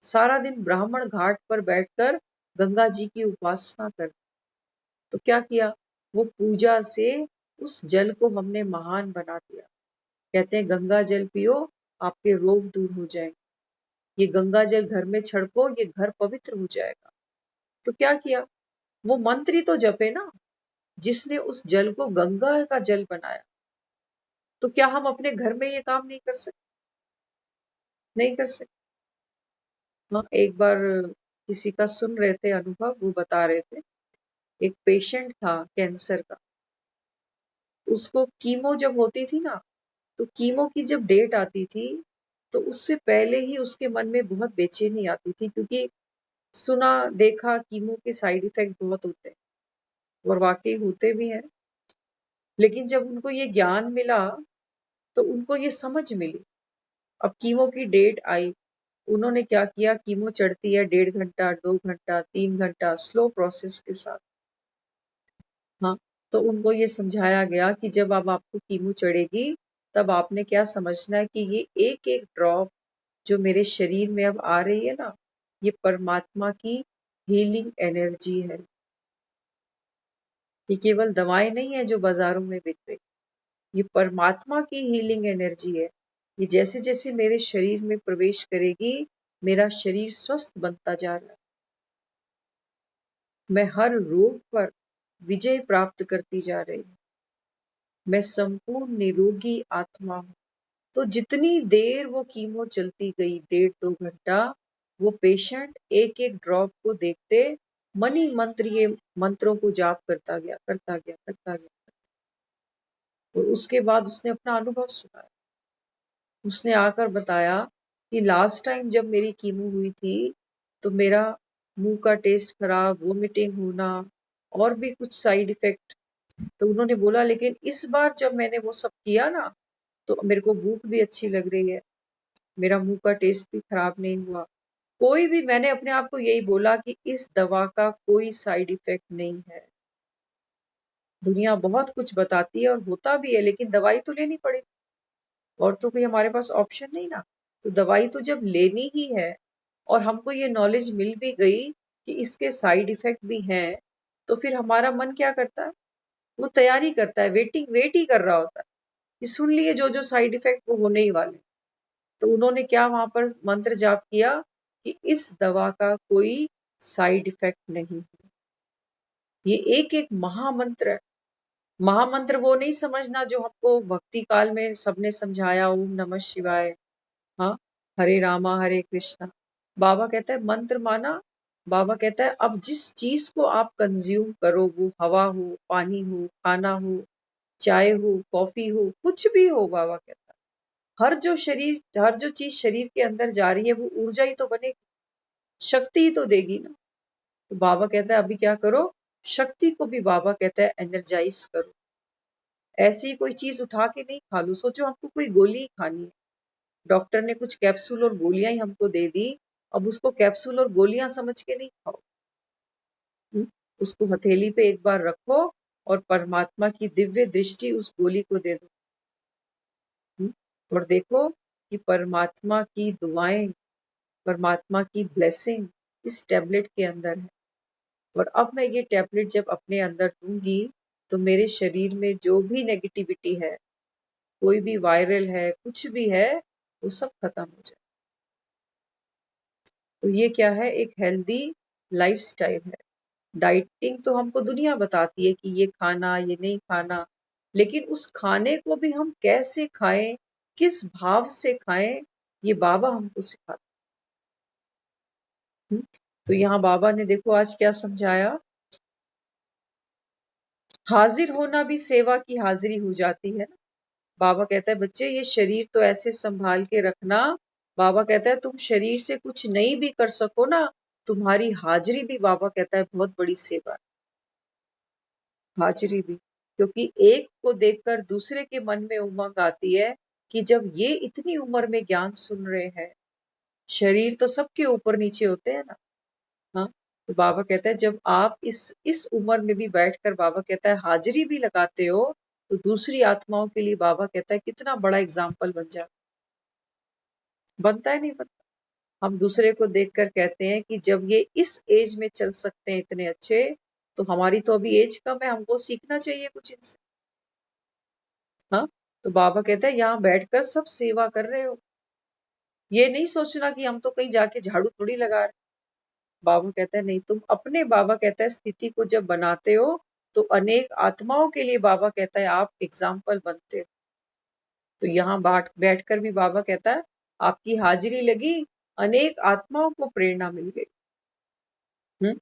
सारा दिन ब्राह्मण घाट पर बैठकर गंगा जी की उपासना करते। तो क्या किया, वो पूजा से उस जल को हमने महान बना दिया। कहते हैं गंगा जल पियो आपके रोग दूर हो जाएंगे, ये गंगा जल घर में छिड़को ये घर पवित्र हो जाएगा। तो क्या किया, वो मंत्र ही तो जपे ना, जिसने उस जल को गंगा का जल बनाया। तो क्या हम अपने घर में ये काम नहीं कर सकते? नहीं कर सकते। हाँ, एक बार किसी का सुन रहे थे अनुभव, वो बता रहे थे एक पेशेंट था कैंसर का, उसको कीमो जब होती थी ना, तो कीमो की जब डेट आती थी तो उससे पहले ही उसके मन में बहुत बेचैनी आती थी, क्योंकि सुना देखा कीमो के साइड इफेक्ट बहुत होते हैं और वाकई होते भी हैं। लेकिन जब उनको ये ज्ञान मिला तो उनको ये समझ मिली, अब कीमो की डेट आई, उन्होंने क्या किया, कीमो चढ़ती है 1.5 घंटा 2 घंटा 3 घंटा स्लो प्रोसेस के साथ। हाँ, तो उनको ये समझाया गया कि जब अब आपको कीमो चढ़ेगी तब आपने क्या समझना है कि ये एक एक ड्रॉप जो मेरे शरीर में अब आ रही है ना, ये परमात्मा की हीलिंग एनर्जी है। ये केवल दवाएं नहीं है जो बाजारों में बिक रही, ये परमात्मा की हीलिंग एनर्जी है। ये जैसे जैसे मेरे शरीर में प्रवेश करेगी मेरा शरीर स्वस्थ बनता जा रहा है, मैं हर रोग पर विजय प्राप्त करती जा रही हूँ, मैं संपूर्ण निरोगी आत्मा हूँ। तो जितनी देर वो कीमो चलती गई 1.5 2 घंटा, वो पेशेंट एक एक ड्रॉप को देखते मन ही मंत्र ये मंत्रों को जाप करता गया करता गया करता गया। और उसके बाद उसने अपना अनुभव सुनाया, उसने आकर बताया कि लास्ट टाइम जब मेरी कीमो हुई थी तो मेरा मुंह का टेस्ट खराब, वोमिटिंग होना और भी कुछ साइड इफेक्ट। तो उन्होंने बोला लेकिन इस बार जब मैंने वो सब किया ना तो मेरे को भूख भी अच्छी लग रही है, मेरा मुंह का टेस्ट भी खराब नहीं हुआ, कोई भी, मैंने अपने आप को यही बोला कि इस दवा का कोई साइड इफेक्ट नहीं है। दुनिया बहुत कुछ बताती है और होता भी है, लेकिन दवाई तो लेनी पड़ेगी और तो कोई हमारे पास ऑप्शन नहीं ना। तो दवाई तो जब लेनी ही है और हमको ये नॉलेज मिल भी गई कि इसके साइड इफेक्ट भी हैं, तो फिर हमारा मन क्या करता है, वो तैयारी करता है, वेट ही कर रहा होता है कि सुन लिए जो जो साइड इफेक्ट वो होने ही वाले। तो उन्होंने क्या वहां पर मंत्र जाप किया कि इस दवा का कोई साइड इफेक्ट नहीं है। ये एक एक महामंत्र है। महामंत्र वो नहीं समझना जो हमको भक्ति काल में सबने समझाया, ओम नमः शिवाय, हाँ, हरे रामा हरे कृष्णा। बाबा कहता है मंत्र माना, बाबा कहता है अब जिस चीज को आप कंज्यूम करो, वो हवा हो, पानी हो, खाना हो, चाय हो, कॉफी हो, कुछ भी हो, बाबा कहता है हर जो चीज शरीर के अंदर जा रही है वो ऊर्जा ही तो बनेगी, शक्ति ही तो देगी ना। तो बाबा कहता है अभी क्या करो, शक्ति को भी बाबा कहता है एनर्जाइज करो। ऐसी कोई चीज उठा के नहीं खा लो, सोचो हमको कोई गोली खानी है, डॉक्टर ने कुछ कैप्सूल और गोलियां ही हमको दे दी, अब उसको कैप्सूल और गोलियां समझ के नहीं खाओ। हम्म, उसको हथेली पे एक बार रखो और परमात्मा की दिव्य दृष्टि उस गोली को दे दो। और देखो कि परमात्मा की दुआएं, परमात्मा की ब्लेसिंग इस टैबलेट के अंदर है। और अब मैं ये टैबलेट जब अपने अंदर लूंगी तो मेरे शरीर में जो भी नेगेटिविटी है, कोई भी वायरल है, कुछ भी है, वो सब खत्म हो जाए। तो ये क्या है, एक हेल्दी लाइफस्टाइल है। डाइटिंग तो हमको दुनिया बताती है कि ये खाना ये नहीं खाना, लेकिन उस खाने को भी हम कैसे खाएं, किस भाव से खाएं, ये बाबा हमको सिखाते हैं। तो यहाँ बाबा ने देखो आज क्या समझाया, हाजिर होना भी सेवा की हाजिरी हो जाती है ना। बाबा कहता है बच्चे ये शरीर तो ऐसे संभाल के रखना, बाबा कहता है तुम शरीर से कुछ नहीं भी कर सको ना, तुम्हारी हाजिरी भी बाबा कहता है बहुत बड़ी सेवा है, हाजिरी भी। क्योंकि एक को देखकर दूसरे के मन में उमंग आती है कि जब ये इतनी उम्र में ज्ञान सुन रहे हैं, शरीर तो सबके ऊपर नीचे होते हैं ना। हाँ, तो बाबा कहता है जब आप इस उम्र में भी बैठकर बाबा कहता है हाजिरी भी लगाते हो, तो दूसरी आत्माओं के लिए बाबा कहता है कितना बड़ा एग्जाम्पल बन जाता, बनता है नहीं बनता। हम दूसरे को देखकर कहते हैं कि जब ये इस एज में चल सकते हैं इतने अच्छे, तो हमारी तो अभी एज कम है, हमको सीखना चाहिए कुछ इनसे। हाँ, तो बाबा कहता है यहाँ बैठकर सब सेवा कर रहे हो, ये नहीं सोचना कि हम तो कहीं जाके झाड़ू थोड़ी लगा रहे। बाबा कहता है नहीं, तुम अपने बाबा कहता है स्थिति को जब बनाते हो, तो अनेक आत्माओं के लिए बाबा कहता है आप एग्जाम्पल बनते हो। तो यहाँ बैठकर भी बाबा कहता है आपकी हाजिरी लगी, अनेक आत्माओं को प्रेरणा मिल गई।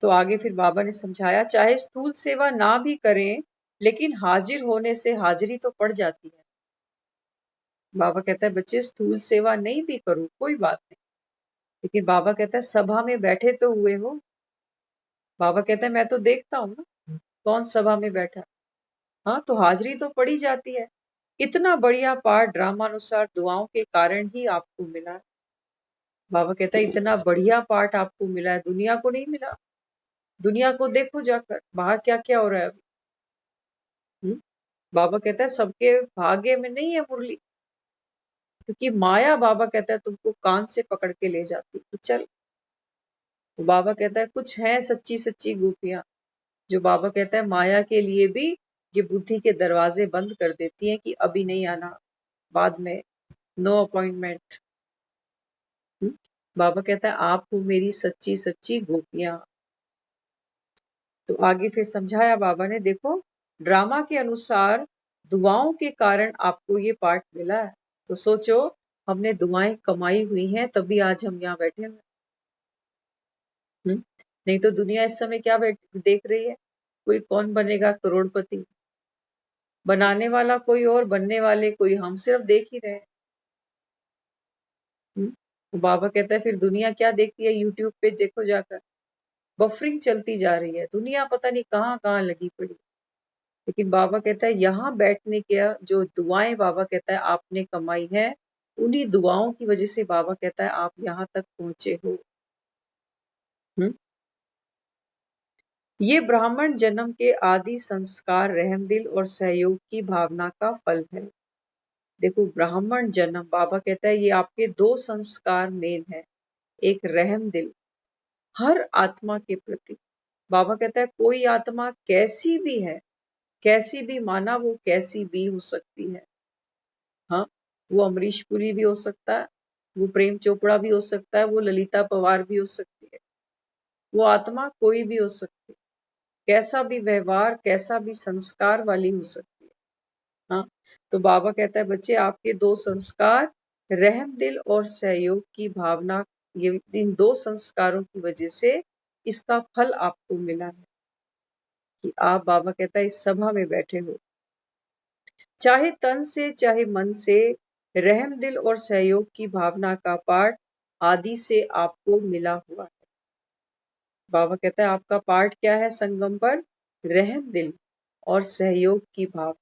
तो आगे फिर बाबा ने समझाया चाहे स्थूल सेवा ना भी करें, लेकिन हाजिर होने से हाजिरी तो पड़ जाती है। बाबा कहता है बच्चे स्थूल सेवा नहीं भी करो कोई बात नहीं, लेकिन बाबा कहता है सभा में बैठे तो हुए हो। बाबा कहता है मैं तो देखता हूँ ना कौन सभा में बैठा। हाँ, तो हाजिरी तो पड़ी जाती है। इतना बढ़िया पाठ ड्रामानुसार दुआओं के कारण ही आपको मिला है। बाबा कहता है इतना बढ़िया पाठ आपको मिला है, दुनिया को नहीं मिला। दुनिया को देखो जाकर बाहर क्या क्या हो रहा है अभी। बाबा कहता है सबके भाग्य में नहीं है मुरली, क्योंकि माया बाबा कहता है तुमको कान से पकड़ के ले जाती है। तो चल, तो बाबा कहता है कुछ है सच्ची सच्ची गोपियां, जो बाबा कहता है माया के लिए भी ये बुद्धि के दरवाजे बंद कर देती हैं कि अभी नहीं आना, बाद में, नो अपॉइंटमेंट। बाबा कहता है आप हो मेरी सच्ची सच्ची गोपियां। तो आगे फिर समझाया बाबा ने, देखो ड्रामा के अनुसार दुआओं के कारण आपको ये पाठ मिला है। तो सोचो हमने दुआएं कमाई हुई हैं तभी आज हम यहाँ बैठे हुए। नहीं तो दुनिया इस समय क्या देख रही है, कोई कौन बनेगा करोड़पति, बनाने वाला कोई और बनने वाले कोई, हम सिर्फ देख ही रहे हैं। तो बाबा कहता है फिर दुनिया क्या देखती है, यूट्यूब पे देखो जाकर बफरिंग चलती जा रही है, दुनिया पता नहीं कहाँ कहाँ लगी पड़ी। लेकिन बाबा कहता है यहाँ बैठने के जो दुआएं बाबा कहता है आपने कमाई है, उन्हीं दुआओं की वजह से बाबा कहता है आप यहाँ तक पहुंचे हो। ये ब्राह्मण जन्म के आदि संस्कार रहमदिल और सहयोग की भावना का फल है। देखो ब्राह्मण जन्म, बाबा कहता है ये आपके दो संस्कार मेन है, एक रहमदिल हर आत्मा के प्रति। बाबा कहता है कोई आत्मा कैसी भी है, कैसी भी, माना वो कैसी भी हो सकती है। हाँ, वो अमरीश पुरी भी हो सकता है, वो प्रेम चोपड़ा भी हो सकता है, वो ललिता पवार भी हो सकती है, वो आत्मा कोई भी हो सकती है, कैसा भी व्यवहार कैसा भी संस्कार वाली हो सकती है। हाँ, तो बाबा कहता है बच्चे आपके दो संस्कार रहम दिल और सहयोग की भावना, ये इन दो संस्कारों की वजह से इसका फल आपको मिला है कि आप, बाबा कहता है इस सभा में बैठे हो, चाहे तन से चाहे मन से रहम दिल और सहयोग की भावना का पाठ आदि से आपको मिला हुआ है। बाबा कहता है आपका पाठ क्या है संगम पर, रहम दिल और सहयोग की भावना,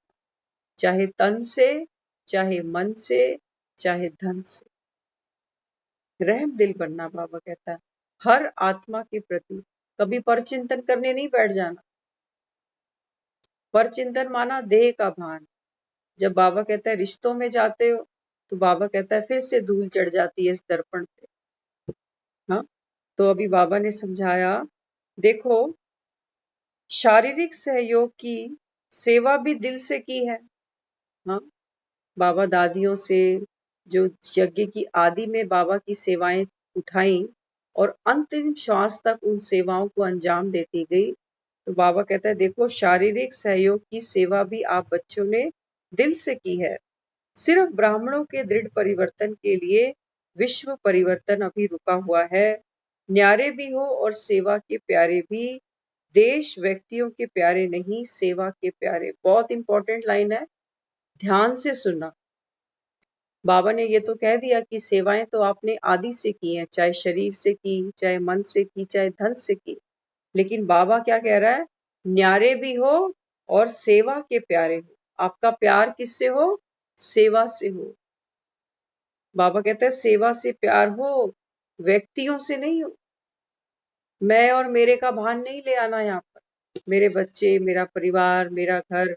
चाहे तन से चाहे मन से चाहे धन से, रहम दिल बनना। बाबा कहता है हर आत्मा के प्रति, कभी परचिंतन करने नहीं बैठ जाना। परचिंतन माना देह का भान। जब बाबा कहता है रिश्तों में जाते हो, तो बाबा कहता है फिर से धूल चढ़ जाती है इस दर्पण पे। हाँ, तो अभी बाबा ने समझाया, देखो शारीरिक सहयोग की सेवा भी दिल से की है। हाँ, बाबा दादियों से जो यज्ञ की आदि में बाबा की सेवाएं उठाई और अंतिम श्वास तक उन सेवाओं को अंजाम देती गई, तो बाबा कहता है देखो शारीरिक सहयोग की सेवा भी आप बच्चों ने दिल से की है। सिर्फ ब्राह्मणों के दृढ़ परिवर्तन के लिए विश्व परिवर्तन अभी रुका हुआ है। न्यारे भी हो और सेवा के प्यारे भी, देश व्यक्तियों के प्यारे नहीं, सेवा के प्यारे। बहुत इंपॉर्टेंट लाइन है, ध्यान से सुनना। बाबा ने ये तो कह दिया कि सेवाएं तो आपने आदि से की हैं, चाहे शरीर से की, चाहे मन से की, चाहे धन से की, लेकिन बाबा क्या कह रहा है, न्यारे भी हो और सेवा के प्यारे हो। आपका प्यार किससे हो? सेवा से हो। बाबा कहते हैं सेवा से प्यार हो, व्यक्तियों से नहीं हो। मैं और मेरे का भान नहीं ले आना यहाँ पर, मेरे बच्चे, मेरा परिवार, मेरा घर।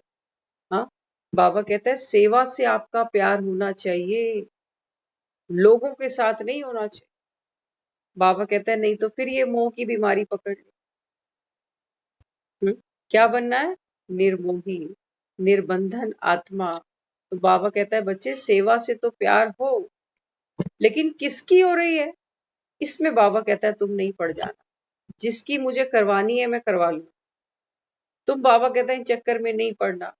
हाँ, बाबा कहते हैं सेवा से आपका प्यार होना चाहिए, लोगों के साथ नहीं होना चाहिए। बाबा कहते हैं नहीं तो फिर ये मोह की बीमारी पकड़ ले। क्या बनना है? निर्मोही, निर्बंधन आत्मा। तो बाबा कहता है बच्चे सेवा से तो प्यार हो, लेकिन किसकी हो रही है, इसमें बाबा कहता है तुम नहीं पड़ जाना। जिसकी मुझे करवानी है मैं करवा लूं। तुम, बाबा कहता है, इन चक्कर में नहीं पड़ना,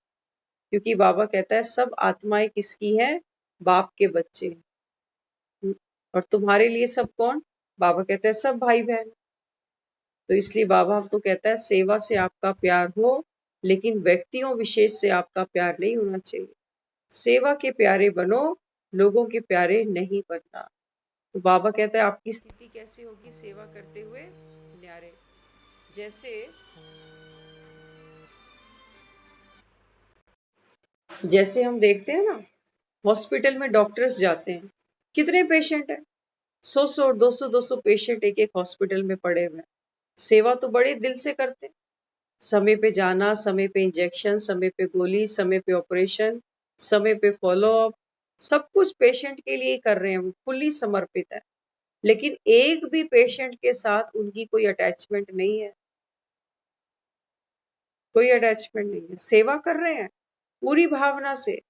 क्योंकि बाबा कहता है सब आत्माएं किसकी हैं? बाप के बच्चे। और तुम्हारे लिए सब कौन? बाबा कहता है सब भाई बहन। तो इसलिए बाबा हमको कहता है सेवा से आपका प्यार हो, लेकिन व्यक्तियों विशेष से आपका प्यार नहीं होना चाहिए। सेवा के प्यारे बनो, लोगों के प्यारे नहीं बनना। तो बाबा कहता है आपकी स्थिति कैसे होगी सेवा करते हुए? न्यारे। जैसे हम देखते हैं ना, हॉस्पिटल में डॉक्टर्स जाते हैं, कितने पेशेंट हैं? 100 200 पेशेंट एक एक हॉस्पिटल में पड़े हुए हैं। सेवा तो बड़े दिल से करते हैं, समय पे जाना, समय पे इंजेक्शन, समय पे गोली, समय पे ऑपरेशन, समय पे फॉलो अप, सब कुछ पेशेंट के लिए ही कर रहे हैं, वो फुल्ली समर्पित है। लेकिन एक भी पेशेंट के साथ उनकी कोई अटैचमेंट नहीं है, कोई अटैचमेंट नहीं है। सेवा कर रहे हैं पूरी भावना से,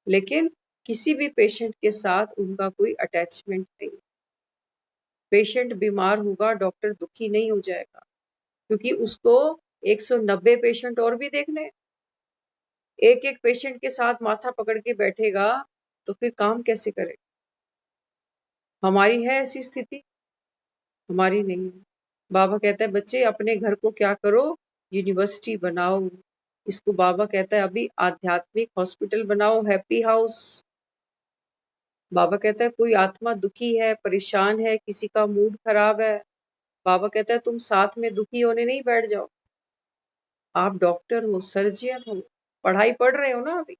लेकिन किसी भी पेशेंट के साथ उनका कोई अटैचमेंट नहीं। पेशेंट बीमार होगा, डॉक्टर दुखी नहीं हो जाएगा, क्योंकि उसको 190 पेशेंट और भी देखने। एक एक पेशेंट के साथ माथा पकड़ के बैठेगा तो फिर काम कैसे करे? हमारी है ऐसी स्थिति? हमारी नहीं है। बाबा कहता है बच्चे अपने घर को क्या करो, यूनिवर्सिटी बनाओ। इसको बाबा कहता है अभी आध्यात्मिक हॉस्पिटल बनाओ, हैप्पी हाउस। बाबा कहता है कोई आत्मा दुखी है, परेशान है, किसी का मूड खराब है, बाबा कहता है तुम साथ में दुखी होने नहीं बैठ जाओ। आप डॉक्टर हो, सर्जियन हो, पढ़ाई पढ़ रहे हो ना अभी।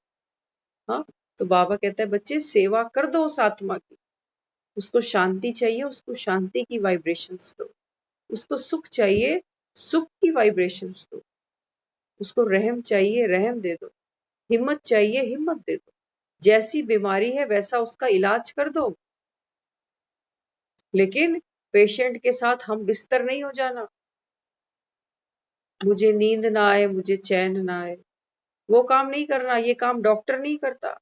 हाँ, तो बाबा कहता है बच्चे सेवा कर दो उस आत्मा की। उसको शांति चाहिए, उसको शांति की वाइब्रेशंस दो। उसको सुख चाहिए, सुख की वाइब्रेशंस दो। उसको रहम चाहिए, रहम दे दो। हिम्मत चाहिए, हिम्मत दे दो। जैसी बीमारी है वैसा उसका इलाज कर दो, लेकिन पेशेंट के साथ हम बिस्तर नहीं हो जाना। मुझे नींद ना आए, मुझे चैन ना आए, वो काम नहीं करना। ये काम डॉक्टर नहीं करता।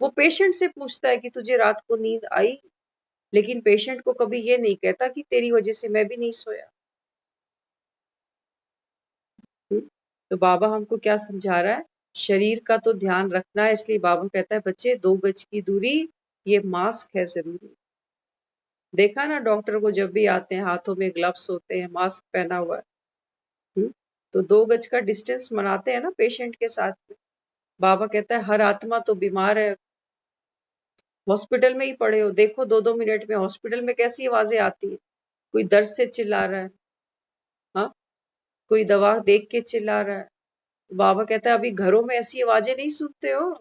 वो पेशेंट से पूछता है कि तुझे रात को नींद आई, लेकिन पेशेंट को कभी ये नहीं कहता कि तेरी वजह से मैं भी नहीं सोया। तो बाबा हमको क्या समझा रहा है? शरीर का तो ध्यान रखना है, इसलिए बाबा कहता है बच्चे 2 गज की दूरी, ये मास्क है जरूरी। देखा ना, डॉक्टर को जब भी आते हैं हाथों में ग्लव्स होते हैं, मास्क पहना हुआ है। तो 2 गज का डिस्टेंस बनाते हैं ना पेशेंट के साथ में। बाबा कहता है हर आत्मा तो बीमार है, हॉस्पिटल में ही पड़े हो, देखो 2-2 मिनट में हॉस्पिटल में कैसी आवाजें आती है। कोई दर्द से चिल्ला रहा है, हाँ, कोई दवा देख के चिल्ला रहा है। बाबा कहता है अभी घरों में ऐसी आवाजें नहीं सुनते हो?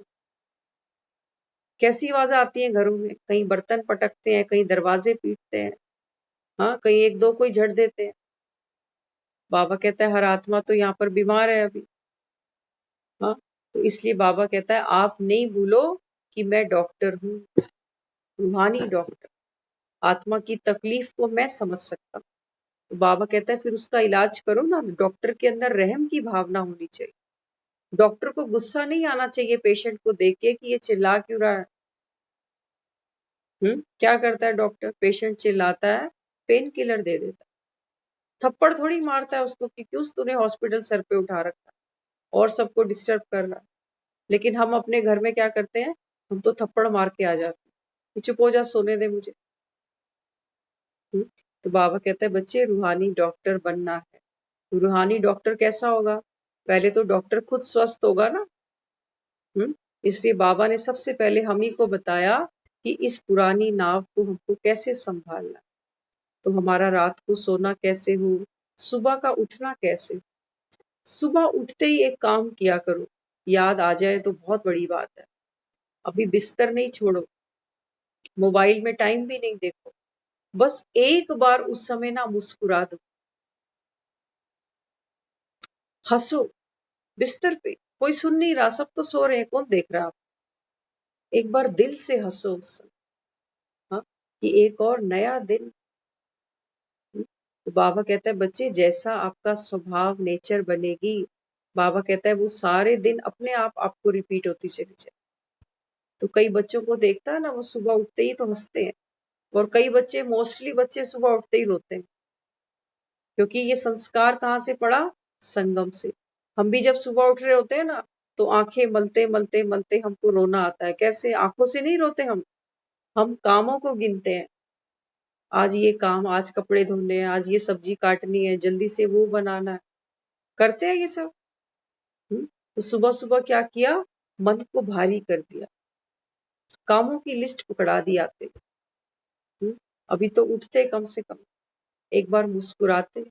कैसी आवाजें आती हैं घरों में? कहीं बर्तन पटकते हैं, कहीं दरवाजे पीटते हैं, हाँ, कहीं एक दो कोई झड़ देते हैं। बाबा कहता है हर आत्मा तो यहाँ पर बीमार है अभी। हाँ, तो इसलिए बाबा कहता है आप नहीं भूलो कि मैं डॉक्टर हूँ, रूहानी डॉक्टर। आत्मा की तकलीफ को मैं समझ सकता हूँ। तो बाबा कहता है फिर उसका इलाज करो ना। डॉक्टर के अंदर रहम की भावना होनी चाहिए। डॉक्टर को गुस्सा नहीं आना चाहिए पेशेंट को देख के कि ये चिल्ला क्यों रहा है। क्या करता है डॉक्टर? पेशेंट चिल्लाता है, पेन किलर दे देता है। थप्पड़ थोड़ी मारता है उसको कि क्यों तूने हॉस्पिटल सर पे उठा रखा है और सबको डिस्टर्ब कर रहा है। लेकिन हम अपने घर में क्या करते हैं? हम तो थप्पड़ मार के आ जाते कि चुप हो जा, सोने दे मुझे। तो बाबा कहता है बच्चे रूहानी डॉक्टर बनना है। तो रूहानी डॉक्टर कैसा होगा? पहले तो डॉक्टर खुद स्वस्थ होगा ना। इसलिए बाबा ने सबसे पहले हम ही को बताया कि इस पुरानी नाव को हमको कैसे संभालना, तो हमारा रात को सोना कैसे हो, सुबह का उठना कैसे। सुबह उठते ही एक काम किया करो, याद आ जाए तो बहुत बड़ी बात है। अभी बिस्तर नहीं छोड़ो, मोबाइल में टाइम भी नहीं देखो, बस एक बार उस समय ना मुस्कुरा दो, हंसो। बिस्तर पे कोई सुन नहीं रहा, सब तो सो रहे हैं, कौन देख रहा है? एक बार दिल से हंसो उस समय, हाँ, कि एक और नया दिन। तो बाबा कहता है बच्चे जैसा आपका स्वभाव नेचर बनेगी, बाबा कहता है वो सारे दिन अपने आप आपको रिपीट होती चली जाए। तो कई बच्चों को देखता है ना, वो सुबह उठते ही तो हंसते हैं, और कई बच्चे, मोस्टली बच्चे सुबह उठते ही रोते हैं, क्योंकि ये संस्कार कहाँ से पड़ा? संगम से। हम भी जब सुबह उठ रहे होते हैं ना, तो आंखें मलते मलते मलते हमको रोना आता है। कैसे? आंखों से नहीं रोते हम कामों को गिनते हैं। आज ये काम, आज कपड़े धोने हैं, आज ये सब्जी काटनी है, जल्दी से वो बनाना है, करते हैं ये सब। तो सुबह सुबह क्या किया? मन को भारी कर दिया, कामों की लिस्ट पकड़ा दी आते। अभी तो उठते कम से कम एक बार मुस्कुराते।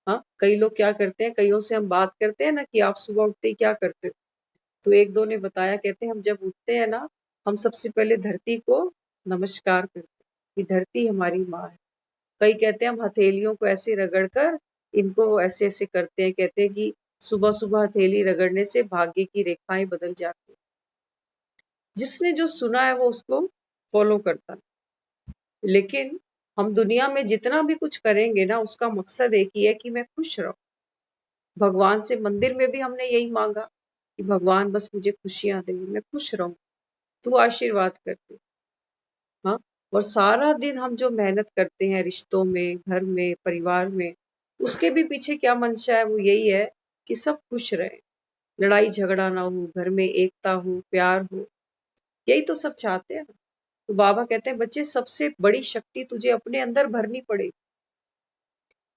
हाँ, कई लोग क्या करते हैं, कईयों से हम बात करते हैं ना कि आप सुबह उठते ही क्या करते हो, तो एक दो ने बताया, कहते हैं हम जब उठते हैं ना, हम सबसे पहले धरती को नमस्कार करते हैं कि धरती हमारी माँ है। कई कहते हैं हम हथेलियों को ऐसे रगड़ कर इनको ऐसे ऐसे करते हैं, कहते हैं कि सुबह सुबह हथेली रगड़ने से भाग्य की रेखाएं बदल जाती है। जिसने जो सुना है वो उसको फॉलो करता है। लेकिन हम दुनिया में जितना भी कुछ करेंगे ना, उसका मकसद एक ही है कि मैं खुश रहूं। भगवान से मंदिर में भी हमने यही मांगा कि भगवान बस मुझे खुशियां दे, मैं खुश रहूं, तू आशीर्वाद कर दे। हाँ, और सारा दिन हम जो मेहनत करते हैं रिश्तों में, घर में, परिवार में, उसके भी पीछे क्या मंशा है? वो यही है कि सब खुश रहे, लड़ाई झगड़ा ना हो, घर में एकता हो, प्यार हो, यही तो सब चाहते हैं ना। तो बाबा कहते हैं बच्चे सबसे बड़ी शक्ति तुझे अपने अंदर भरनी पड़ेगी,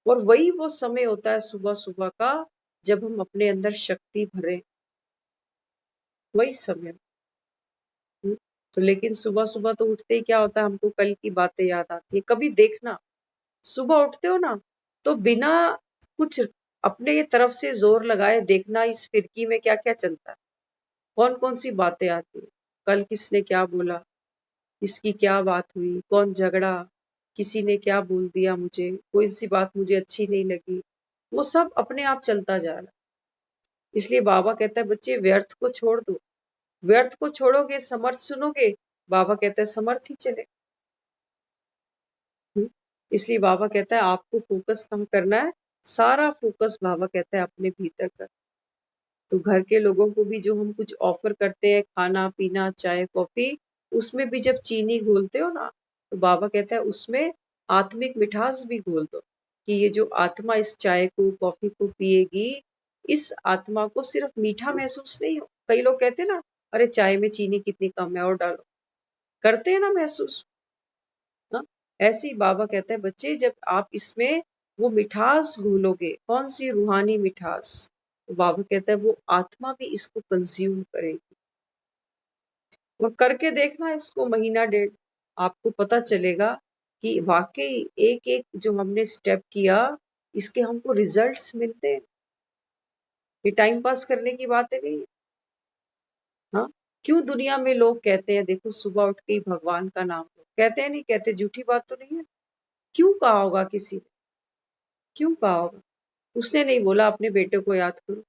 और वही वो समय होता है सुबह सुबह का, जब हम अपने अंदर शक्ति भरे, वही समय। हम्म, तो लेकिन सुबह सुबह तो उठते ही क्या होता है, हमको कल की बातें याद आती है। कभी देखना, सुबह उठते हो ना, तो बिना कुछ अपने ये तरफ से जोर लगाए देखना इस फिरकी में क्या क्या चलता है, कौन कौन सी बातें आती है, कल किसने क्या बोला, इसकी क्या बात हुई, कौन झगड़ा, किसी ने क्या बोल दिया मुझे, कोई सी बात मुझे अच्छी नहीं लगी, वो सब अपने आप चलता जा रहा है। इसलिए बाबा कहता है बच्चे व्यर्थ को छोड़ दो, व्यर्थ को छोड़ोगे, समर्थ सुनोगे, बाबा कहता है समर्थ ही चले। इसलिए बाबा कहता है आपको फोकस कहाँ करना है? सारा फोकस बाबा कहता है अपने भीतर कर। तो घर के लोगों को भी जो हम कुछ ऑफर करते हैं, खाना पीना, चाय कॉफी, उसमें भी जब चीनी घोलते हो ना, तो बाबा कहता है उसमें आत्मिक मिठास भी घोल दो, कि ये जो आत्मा इस चाय को कॉफी को पिएगी, इस आत्मा को सिर्फ मीठा महसूस नहीं हो। कई लोग कहते हैं ना, अरे चाय में चीनी कितनी कम है और डालो, करते हैं ना महसूस। हाँ, ऐसे ही बाबा कहता है बच्चे जब आप इसमें वो मिठास घोलोगे, कौन सी? रूहानी मिठास, तो बाबा कहता है वो आत्मा भी इसको कंज्यूम करेगी। और करके देखना इसको महीना डेढ़, आपको पता चलेगा कि वाकई एक एक जो हमने स्टेप किया, इसके हमको रिजल्ट्स मिलते हैं। ये टाइम पास करने की बातें नहीं है। हाँ, क्यों दुनिया में लोग कहते हैं देखो सुबह उठ के ही भगवान का नाम लो, कहते हैं नहीं कहते? झूठी बात तो नहीं है। क्यों कहा होगा किसी ने? क्यों कहा होगा? उसने नहीं बोला अपने बेटे को याद करो,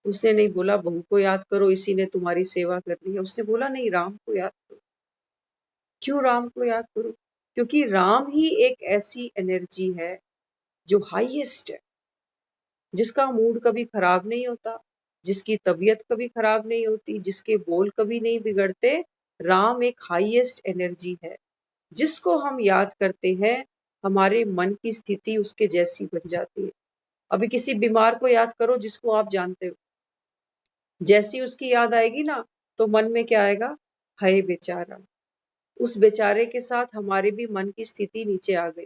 उसने नहीं बोला बहू को याद करो, इसी ने तुम्हारी सेवा करनी है, उसने बोला नहीं राम को याद करो। क्यों राम को याद करो? क्योंकि राम ही एक ऐसी एनर्जी है जो हाईएस्ट है, जिसका मूड कभी खराब नहीं होता, जिसकी तबीयत कभी खराब नहीं होती, जिसके बोल कभी नहीं बिगड़ते। राम एक हाईएस्ट एनर्जी है, जिसको हम याद करते हैं, हमारे मन की स्थिति उसके जैसी बन जाती है। अभी किसी बीमार को याद करो जिसको आप जानते हो, जैसी उसकी याद आएगी ना, तो मन में क्या आएगा? हाय बेचारा। उस बेचारे के साथ हमारे भी मन की स्थिति नीचे आ गई,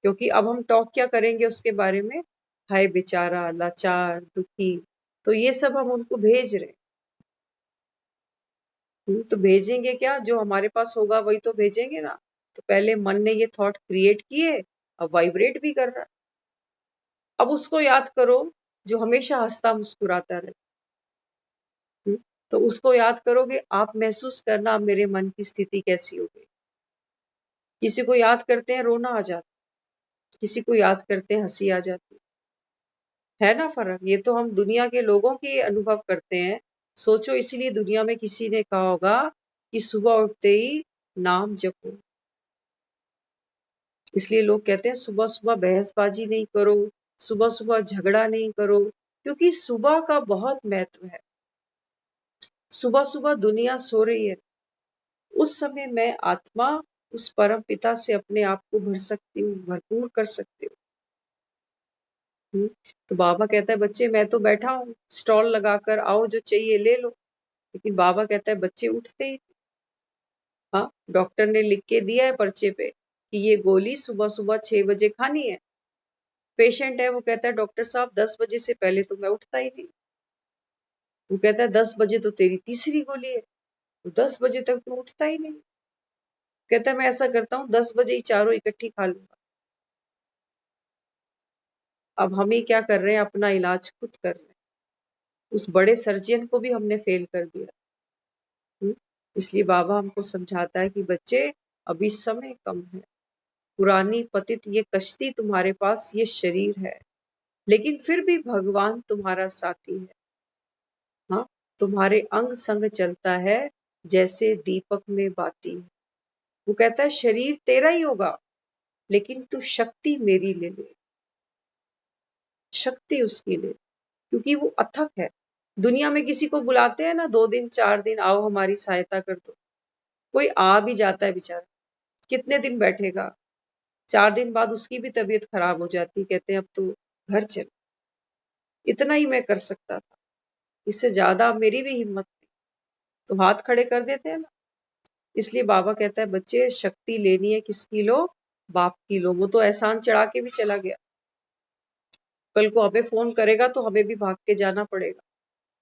क्योंकि अब हम टॉक क्या करेंगे उसके बारे में, हाय बेचारा, लाचार, दुखी। तो ये सब हम उनको भेज रहे हैं। तो भेजेंगे क्या, जो हमारे पास होगा वही तो भेजेंगे ना। तो पहले मन ने ये थॉट क्रिएट किए, अब वाइब्रेट भी कर रहा है। अब उसको याद करो जो हमेशा हंसता मुस्कुराता रहे। तो उसको याद करोगे, आप महसूस करना अब मेरे मन की स्थिति कैसी हो गई। किसी को याद करते हैं रोना आ जाता, किसी को याद करते हैं हंसी आ जाती है ना फर्क। ये तो हम दुनिया के लोगों की अनुभव करते हैं। सोचो, इसीलिए दुनिया में किसी ने कहा होगा कि सुबह उठते ही नाम जपो। इसलिए लोग कहते हैं सुबह सुबह बहसबाजी नहीं करो, सुबह सुबह झगड़ा नहीं करो, क्योंकि सुबह का बहुत महत्व है। सुबह सुबह दुनिया सो रही है, उस समय मैं आत्मा उस परम पिता से अपने आप को भर सकती हूँ, भरपूर कर सकती हूँ। तो बाबा कहता है बच्चे मैं तो बैठा हूँ स्टॉल लगाकर, आओ जो चाहिए ले लो। लेकिन बाबा कहता है बच्चे उठते ही, हाँ डॉक्टर ने लिख के दिया है पर्चे पे कि ये गोली सुबह सुबह 6 बजे खानी है। पेशेंट है, वो कहता है डॉक्टर साहब 10 बजे से पहले तो मैं उठता ही नहीं। वो कहता है 10 बजे तो तेरी तीसरी गोली है, तो 10 बजे तक तू उठता ही नहीं। कहता है मैं ऐसा करता हूँ 10 बजे ही चारों इकट्ठी खा लूंगा। अब हम ही क्या कर रहे हैं, अपना इलाज खुद कर रहे हैं। उस बड़े सर्जन को भी हमने फेल कर दिया। इसलिए बाबा हमको समझाता है कि बच्चे अभी समय कम है, पुरानी पतित ये कश्ती तुम्हारे पास, ये शरीर है, लेकिन फिर भी भगवान तुम्हारा साथी है। हाँ, तुम्हारे अंग संग चलता है जैसे दीपक में बाती। वो कहता है शरीर तेरा ही होगा, लेकिन तू शक्ति मेरी ले ले, शक्ति उसकी ले, क्योंकि वो अथक है। दुनिया में किसी को बुलाते हैं ना 2 दिन 4 दिन, आओ हमारी सहायता कर दो, कोई आ भी जाता है बेचारा, कितने दिन बैठेगा, 4 दिन बाद उसकी भी तबीयत खराब हो जाती, कहते हैं अब तो घर चल। इतना ही मैं कर सकता था, इससे ज्यादा मेरी भी हिम्मत नहीं, तो हाथ खड़े कर देते हैं ना। इसलिए बाबा कहता है बच्चे शक्ति लेनी है किसकी लो, बाप की लो। वो तो एहसान चढ़ा के भी चला गया, कल को हमें फोन करेगा तो हमें भी भाग के जाना पड़ेगा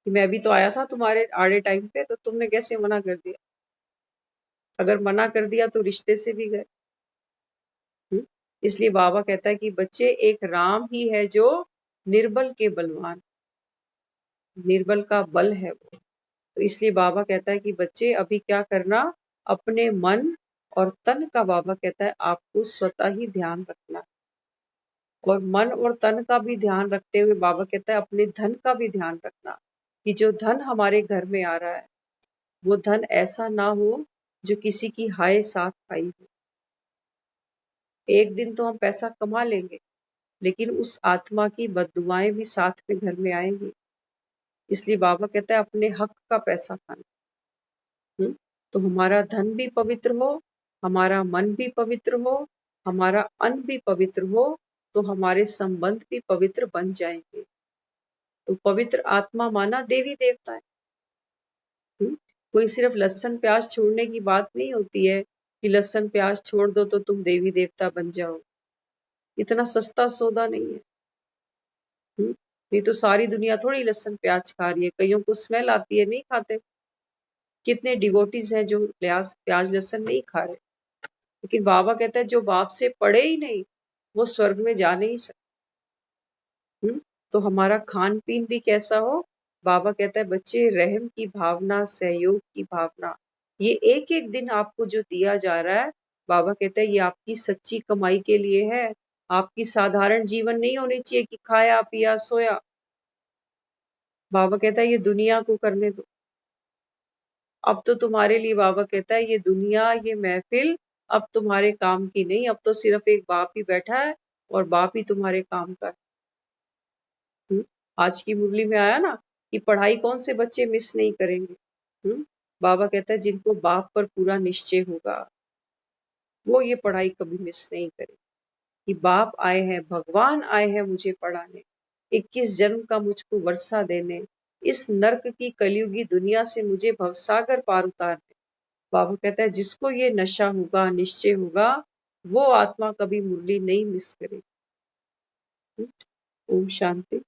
कि मैं भी तो आया था तुम्हारे आड़े टाइम पे, तो तुमने कैसे मना कर दिया। अगर मना कर दिया तो रिश्ते से भी गए। इसलिए बाबा कहता है कि बच्चे एक राम ही है जो निर्बल के बलवान, निर्बल का बल है वो। तो इसलिए बाबा कहता है कि बच्चे अभी क्या करना, अपने मन और तन का बाबा कहता है आपको स्वतः ही ध्यान रखना, और मन और तन का भी ध्यान रखते हुए बाबा कहता है अपने धन का भी ध्यान रखना, कि जो धन हमारे घर में आ रहा है वो धन ऐसा ना हो जो किसी की हाय साथ खाई हो। एक दिन तो हम पैसा कमा लेंगे, लेकिन उस आत्मा की बद्दुआएं भी साथ में घर में आएंगी। इसलिए बाबा कहता है अपने हक का पैसा खाना। तो हमारा धन भी पवित्र हो, हमारा मन भी पवित्र हो, हमारा अन्न भी पवित्र हो, तो हमारे संबंध भी पवित्र बन जाएंगे। तो पवित्र आत्मा माना देवी देवता है। कोई सिर्फ लहसुन प्याज छोड़ने की बात नहीं होती है कि लहसुन प्याज छोड़ दो तो तुम देवी देवता बन जाओ। इतना सस्ता सौदा नहीं है। नहीं तो सारी दुनिया थोड़ी लहसुन प्याज खा रही है, कईयों को स्मेल आती है, नहीं खाते। कितने डिवोटीज हैं जो प्याज लहसुन नहीं खा रहे, लेकिन बाबा कहता है जो बाप से पढ़े ही नहीं वो स्वर्ग में जा नहीं सकते। तो हमारा खान पीन भी कैसा हो, बाबा कहता है बच्चे रहम की भावना, सहयोग की भावना, ये एक एक दिन आपको जो दिया जा रहा है, बाबा कहता है ये आपकी सच्ची कमाई के लिए है। आपकी साधारण जीवन नहीं होनी चाहिए कि खाया पिया सोया। बाबा कहता है ये दुनिया को करने दो। अब तो तुम्हारे लिए बाबा कहता है ये दुनिया, ये महफिल अब तुम्हारे काम की नहीं, अब तो सिर्फ एक बाप ही बैठा है और बाप ही तुम्हारे काम का है। आज की मुरली में आया ना कि पढ़ाई कौन से बच्चे मिस नहीं करेंगे। बाबा कहता है जिनको बाप पर पूरा निश्चय होगा वो ये पढ़ाई कभी मिस नहीं करे, कि बाप आए हैं, भगवान आए हैं मुझे पढ़ाने, 21 जन्म का मुझको वर्षा देने, इस नर्क की कलयुगी दुनिया से मुझे भवसागर पार उतारने। बाबा कहता है जिसको ये नशा होगा, निश्चय होगा, वो आत्मा कभी मुरली नहीं मिस करेगी। ओम शांति।